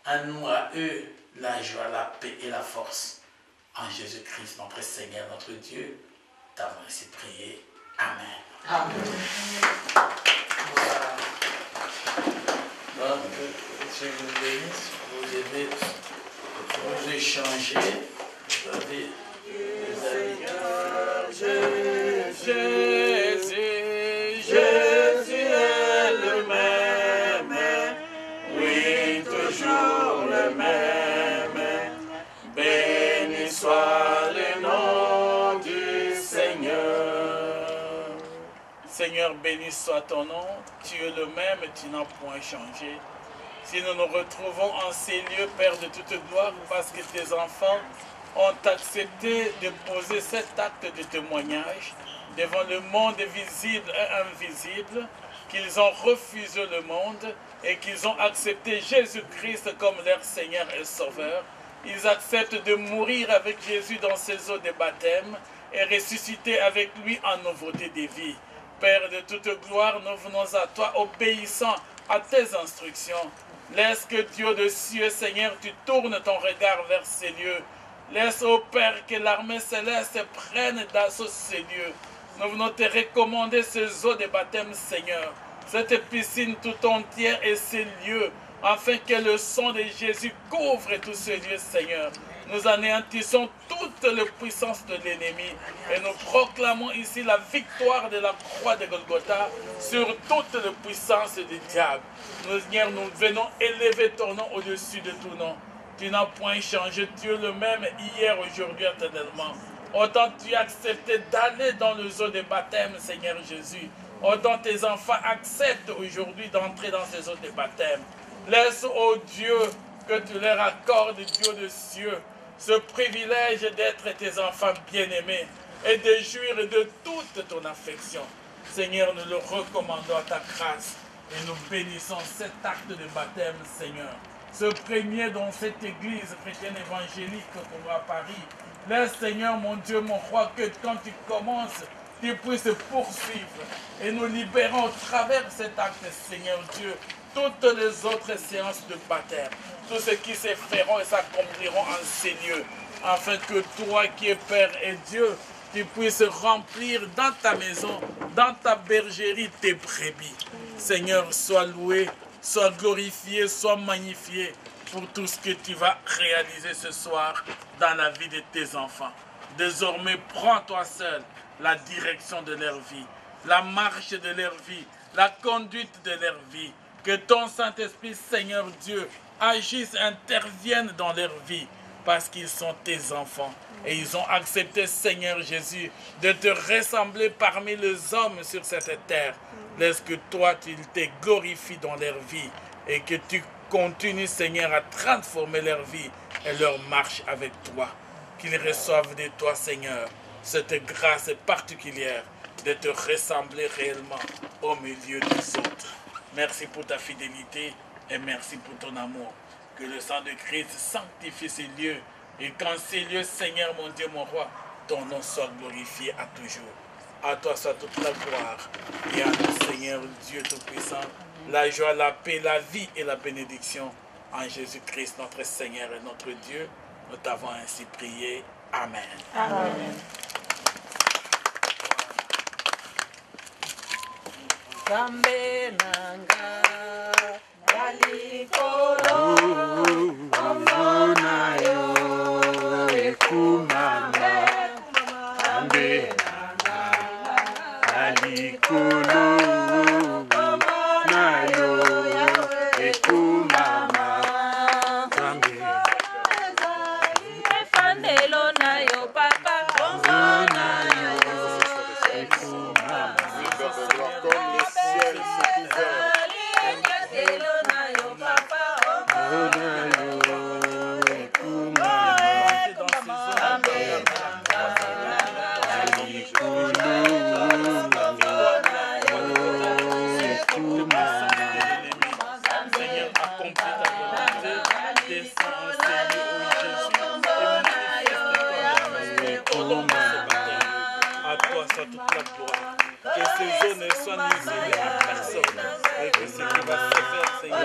À nous, à eux, la joie, la paix et la force. En Jésus-Christ, notre Seigneur, notre Dieu, t'avons ainsi prié. Amen.
Amen.
Voilà. Donc, je vous bénisse, vous aider, vous échanger. Vous avez les amis.
Jésus est le même, oui, toujours le même. Béni soit le nom du Seigneur.
Seigneur, béni soit ton nom, tu es le même et tu n'as point changé. Si nous nous retrouvons en ces lieux, Père de toute gloire, parce que tes enfants ont accepté de poser cet acte de témoignage devant le monde visible et invisible, qu'ils ont refusé le monde et qu'ils ont accepté Jésus-Christ comme leur Seigneur et Sauveur,
ils acceptent de mourir avec Jésus dans ses eaux de baptême et ressusciter avec lui en nouveauté de vie. Père de toute gloire, nous venons à toi obéissant à tes instructions. Laisse que Dieu de cieux, Seigneur, tu tournes ton regard vers ces lieux. Laisse, ô Père, que l'armée céleste prenne d'assaut ces lieux. Nous venons te recommander ces eaux de baptême, Seigneur, cette piscine tout entière et ces lieux, afin que le sang de Jésus couvre tous ces lieux, Seigneur. Nous anéantissons toute la puissance de l'ennemi et nous proclamons ici la victoire de la croix de Golgotha sur toute la puissance du diable. Nous venons élever ton nom au-dessus de tout nom. Tu n'as point changé, Dieu le même hier, aujourd'hui, éternellement. Autant tu as accepté d'aller dans le eau de baptême, Seigneur Jésus. Autant tes enfants acceptent aujourd'hui d'entrer dans ces eaux de baptême. Laisse, ô Dieu, que tu leur accordes, Dieu de cieux, ce privilège d'être tes enfants bien-aimés et de jouir de toute ton affection. Seigneur, nous le recommandons à ta grâce et nous bénissons cet acte de baptême, Seigneur. Ce premier dans cette église chrétienne évangélique qu'on voit à Paris. Laisse, Seigneur, mon Dieu, mon roi, que quand tu commences, tu puisses poursuivre. Et nous libérons au travers cet acte, Seigneur Dieu, toutes les autres séances de baptême. Tout ce qui se feront et s'accompliront en ces lieux. Afin que toi qui es Père et Dieu, tu puisses remplir dans ta maison, dans ta bergerie, tes brebis. Seigneur, sois loué, sois glorifié, sois magnifié pour tout ce que tu vas réaliser ce soir dans la vie de tes enfants. Désormais, prends toi seul la direction de leur vie, la marche de leur vie, la conduite de leur vie. Que ton Saint-Esprit, Seigneur Dieu, agisse, intervienne dans leur vie parce qu'ils sont tes enfants. Et ils ont accepté, Seigneur Jésus, de te ressembler parmi les hommes sur cette terre. Laisse que toi, tu te glorifies dans leur vie et que tu continues, Seigneur, à transformer leur vie et leur marche avec toi. Qu'ils reçoivent de toi, Seigneur, cette grâce particulière de te ressembler réellement au milieu des autres. Merci pour ta fidélité et merci pour ton amour. Que le sang de Christ sanctifie ces lieux et qu'en ces lieux, Seigneur, mon Dieu, mon roi, ton nom soit glorifié à toujours. À toi soit toute la gloire et à nous, Seigneur Dieu Tout-Puissant, la joie, la paix, la vie et la bénédiction en Jésus-Christ, notre Seigneur et notre Dieu. Nous t'avons ainsi prié. Amen.
Amen. Zambe nanga alikolo omona yo ekumama Zambe nanga alikolo omona yo ekumama Zambe efandelo na yo papa omona yo ekumama
Toute la gloire, que ces eaux ne soient nuisibles à personne et que ce qui va se faire, Seigneur,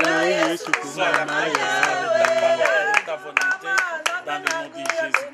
soit la connaissance de ta parole et de ta volonté dans le nom de Jésus-Christ.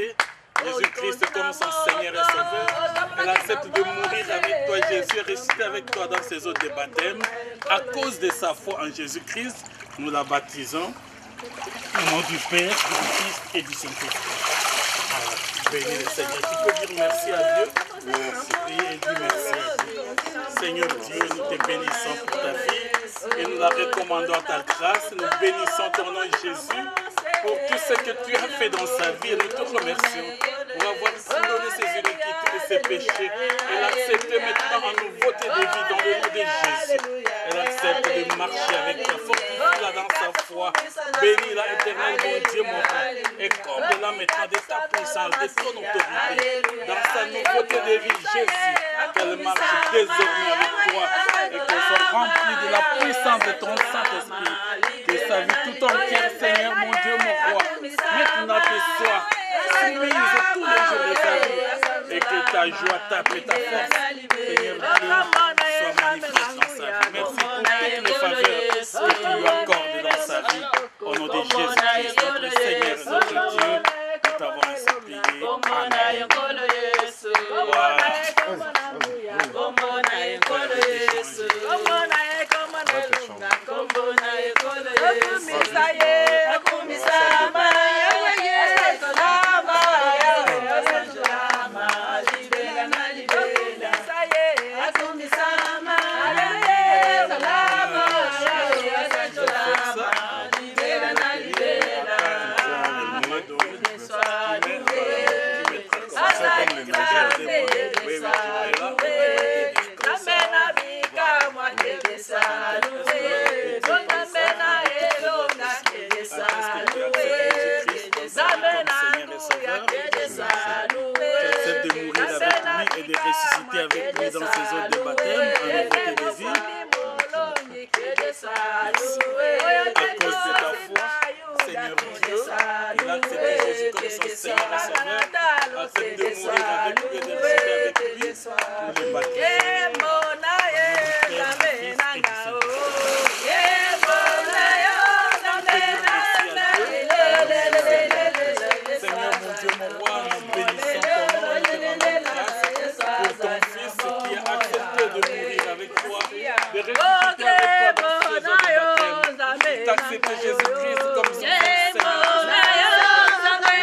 accepté Jésus-Christ comme son Seigneur et Sauveur. Elle accepte de mourir avec toi, Jésus, et ressusciter avec toi dans ses eaux de baptême. À cause de sa foi en Jésus-Christ, nous la baptisons au nom du Père, du Fils et du Saint-Esprit. Bénis le Seigneur. Tu peux dire merci à Dieu. Merci. Et dis merci à Dieu. Seigneur Dieu, nous te bénissons pour ta vie et nous la recommandons à ta grâce. Nous bénissons ton nom Jésus pour tout ce que tu as fait dans sa vie et nous te remercions pour avoir pardonné ses iniquités et ses péchés. Elle accepte maintenant en nouveauté de vie dans le nom de Jésus. Elle accepte de marcher avec toi. Fortifie-la dans sa foi. Bénis-la éternellement, mon Dieu, mon roi. Et comble-la maintenant de ta puissance, de ton autorité. Dans sa nouveauté de vie, Jésus, qu'elle marche désormais avec toi et qu'elle soit remplie de la puissance de ton Saint-Esprit. Que sa vie tout entière, Seigneur, mon Dieu, mon roi, maintenant que soit soumise tous les jours de ta vie et que ta joie, ta paix, ta force, Seigneur Dieu, soit manifeste dans sa vie. Merci pour toutes les faveurs que tu lui accordes dans sa vie. Au nom de Jésus-Christ, notre Seigneur et notre Dieu, nous t'avons ainsi prié. Amen. Ressusciter avec lui dans ses eaux de baptême, en nouveauté de vie. À cause de ta foi, Seigneur Dieu, il a accepté Jésus comme son Seigneur et Sauveur. Accepte de mourir avec lui et de ressusciter avec lui. Nous le baptisons. Seigneur mon Dieu, mon roi, nous bénissons ton nom et te rendons grâce pour ton Fils qui a accepté de mourir avec toi, de ressusciter avec toi dans ses eaux de baptême. Il t'a accepté Jésus-Christ comme son Seigneur.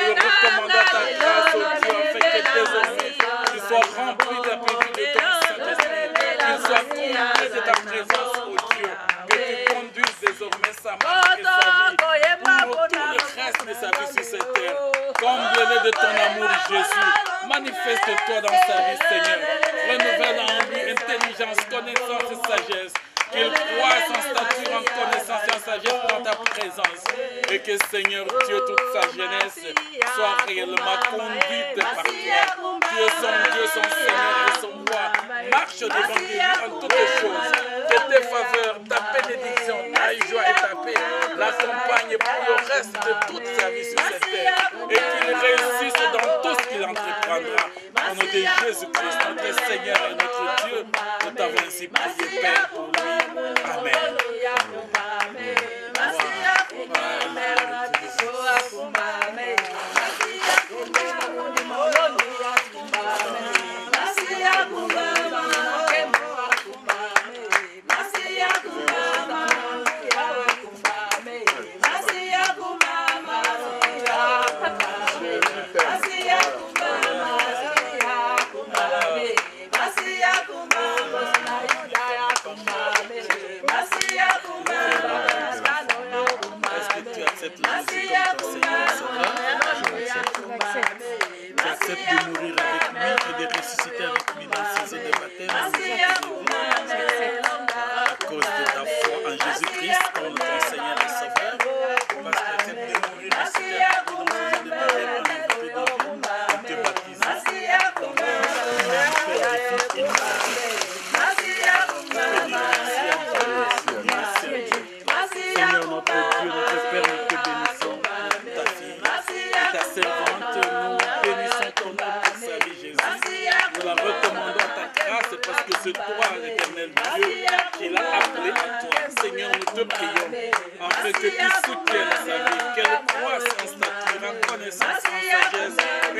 Nous le recommandons à ta grâce, oh Dieu, afin que désormais tu sois rempli de la plénitude de ton Saint-Esprit, qu'il soit comblé de ta présence, oh Dieu, que tu conduises désormais sa marche et sa vie pour tout le reste de sa vie sur cette terre. Comble-le de ton amour, Jésus. Manifeste-toi dans sa vie, Seigneur. Renouvelle en lui intelligence, connaissance et sagesse. Qu'il croisse en stature, en connaissance et en sagesse dans ta présence. Et que, Seigneur Dieu, toute sa jeunesse soit réellement conduite par toi. Tu es son Dieu, son Seigneur et son roi. Marche devant lui en toutes choses. Que tes faveurs, ta bénédiction, ta joie et ta paix l'accompagnent pour le reste de toute sa vie sur cette terre. Et qu'il réussisse dans tout ce qu'il entreprendra. Au nom de Jésus-Christ, notre Seigneur et notre Dieu, nous t'avons ainsi prié, Père, pour lui. Amen. J'accepte de mourir avec lui et de ressusciter avec lui dans ses eaux de baptême à cause de ta foi en Jésus-Christ comme ton Seigneur et Sauveur, parce que j'accepte de mourir et de ressusciter avec lui dans ses eaux de baptême en te baptisant dans le nom du Père, du Fils et du Saint-Esprit. Seigneur notre Dieu, notre Père, nous te bénissons pour ta fille et ta servante. Nous bénissons ton nom pour sa vie, Jésus. Nous la recommandons à ta grâce parce que c'est toi, l'éternel Dieu, qui l'a appelé à toi. Seigneur, nous te prions afin que tu soutiennes sa vie, qu'elle croisse en stature, en connaissance, en sagesse et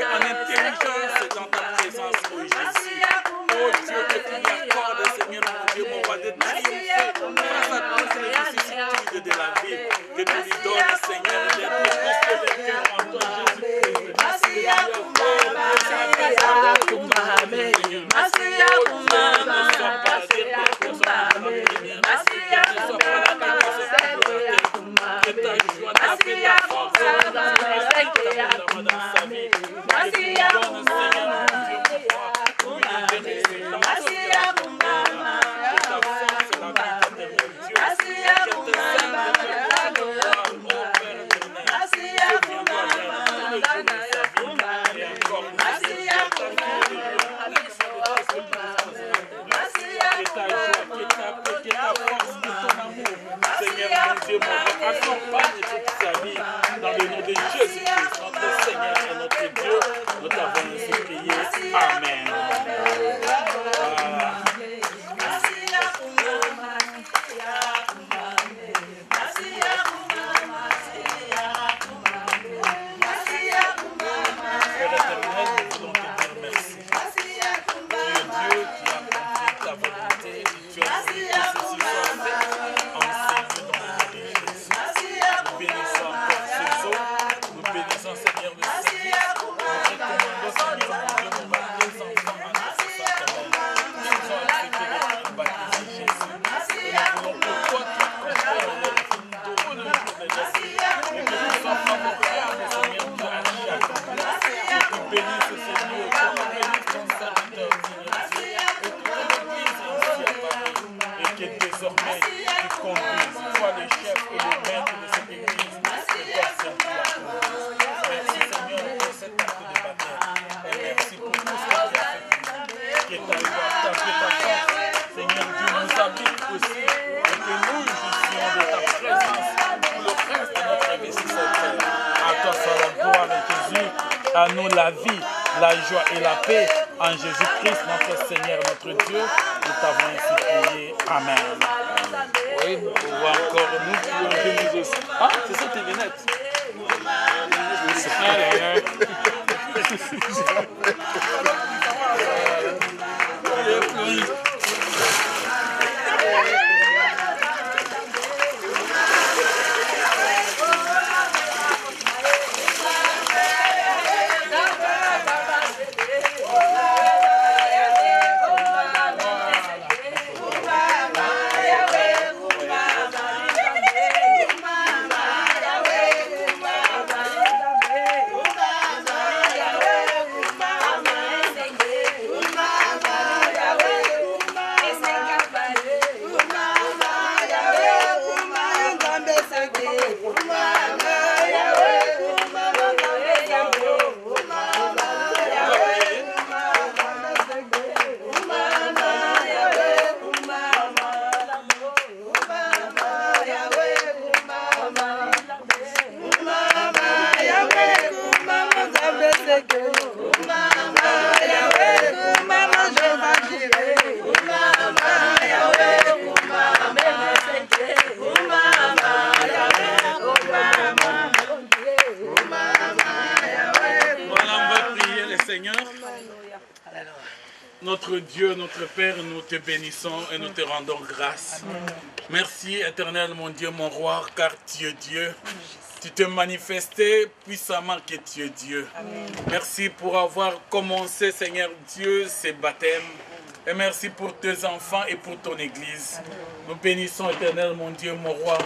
bénisse ce lieu, que tu bénisses ton serviteur, Seigneur Dieu, et toute l'église ici à Paris, et que désormais tu conduises, sois le chef et le maître de cette église, et toi seul tu la conduis. Merci Seigneur pour cet acte de baptême, et merci pour tout ce que tu as fait pour nous, que ta joie, que ta force, Seigneur Dieu, nous habite aussi, et que nous jouissions de ta présence pour le reste de notre vie sur cette terre. À toi soit la gloire de Jésus, à nous la vie, la joie et la paix. En Jésus-Christ, notre Seigneur, notre Dieu, nous t'avons ainsi prié. Amen. Oui, nous pouvons encore nous plonger nous aussi. Ah, c'est ça tes lunettes. Notre Dieu, notre Père, nous te bénissons et nous te rendons grâce. Merci éternel mon Dieu, mon roi, car tu es Dieu. Tu t'es manifesté puissamment que tu es Dieu. Merci pour avoir commencé, Seigneur Dieu, ces baptêmes. Et merci pour tes enfants et pour ton Église. Nous bénissons éternel mon Dieu, mon roi,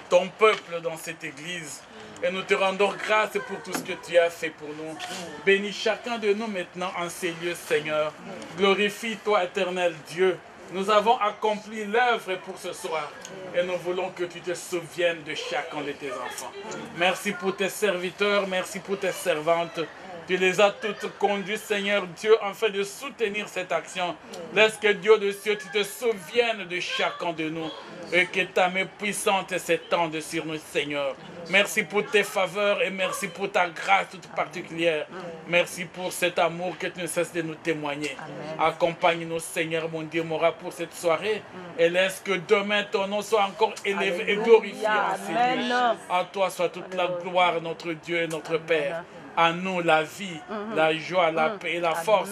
ton peuple dans cette Église. Et nous te rendons grâce pour tout ce que tu as fait pour nous. Bénis chacun de nous maintenant en ces lieux, Seigneur. Glorifie-toi, éternel Dieu. Nous avons accompli l'œuvre pour ce soir. Et nous voulons que tu te souviennes de chacun de tes enfants. Merci pour tes serviteurs, merci pour tes servantes. Tu les as toutes conduites, Seigneur Dieu, afin de soutenir cette action. Laisse que Dieu de cieux, tu te souviennes de chacun de nous. Et que ta main puissante s'étende sur nous, Seigneur. Merci pour tes faveurs et merci pour ta grâce toute particulière. Merci pour cet amour que tu ne cesses de nous témoigner. Accompagne-nous, Seigneur, mon Dieu, mon roi, pour cette soirée. Et laisse que demain, ton nom soit encore élevé et glorifié en ces lieux. À toi soit toute la gloire, notre Dieu et notre Père. À nous la vie, la joie, la paix et la force.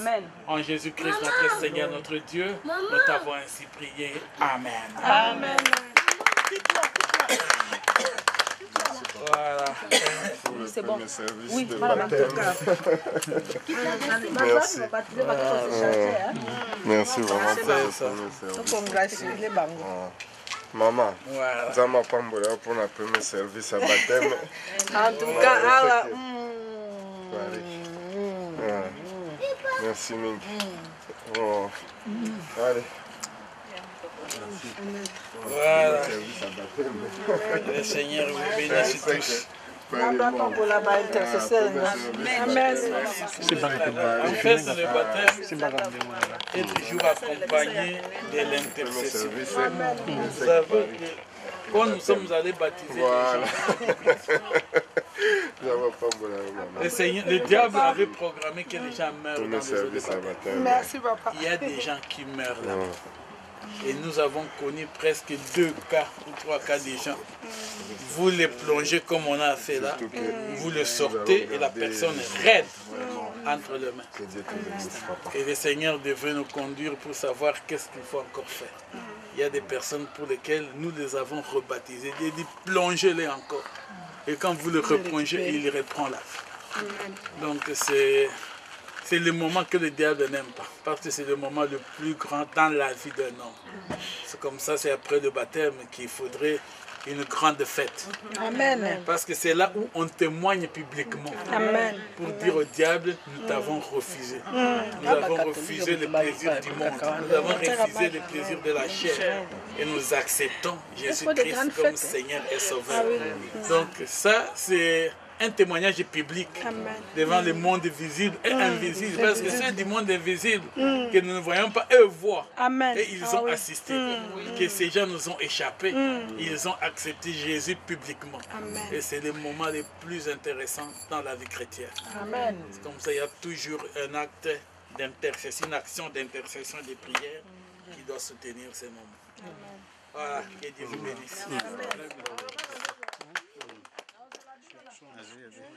En Jésus-Christ, notre Seigneur, notre Dieu, nous t'avons ainsi prié. Amen.
Amen.
Voilà.
C'est bon.
Oui, merci. Merci vraiment pour Maman, Zama Pambola pour le premier service à baptême.
En tout cas,
merci Mingi. Oh. Allez.
Voilà. Le Seigneur vous bénisse tous. En fait, dans le baptême est toujours accompagné de l'intercession. Vous savez que quand nous sommes allés baptiser les gens, le diable avait programmé que les gens meurent dans les eaux de baptême.
merci papa.
Il y a des gens qui meurent là. Et nous avons connu presque 2 cas ou 3 cas de gens. Vous les plongez comme on a fait là, vous le sortez et la personne est raide entre les mains. Et le Seigneur devrait nous conduire pour savoir qu'est-ce qu'il faut encore faire. Il y a des personnes pour lesquelles nous les avons rebaptisés. Il dit plongez-les encore. Et quand vous le replongez, il reprend la vie. Donc c'est le moment que le diable n'aime pas, parce que c'est le moment le plus grand dans la vie d'un homme. C'est comme ça, c'est après le baptême qu'il faudrait une grande fête.
Amen.
Parce que c'est là où on témoigne publiquement.
Amen.
Pour dire au diable, nous t'avons refusé. Nous avons refusé le plaisir du monde. Nous avons refusé le plaisir de la chair. Et nous acceptons Jésus-Christ comme Seigneur et Sauveur. Donc ça, c'est un témoignage public devant le monde visible et invisible. Parce que c'est du monde invisible que nous ne voyons pas, eux voient. Et ils ont assisté. Que ces gens nous ont échappé. Ils ont accepté Jésus publiquement. Et c'est le moment le plus intéressant dans la vie chrétienne. C'est comme ça, il y a toujours un acte d'intercession, une action d'intercession, de prière qui doit soutenir ces moments. Voilà, que Dieu vous bénisse.
As we are doing,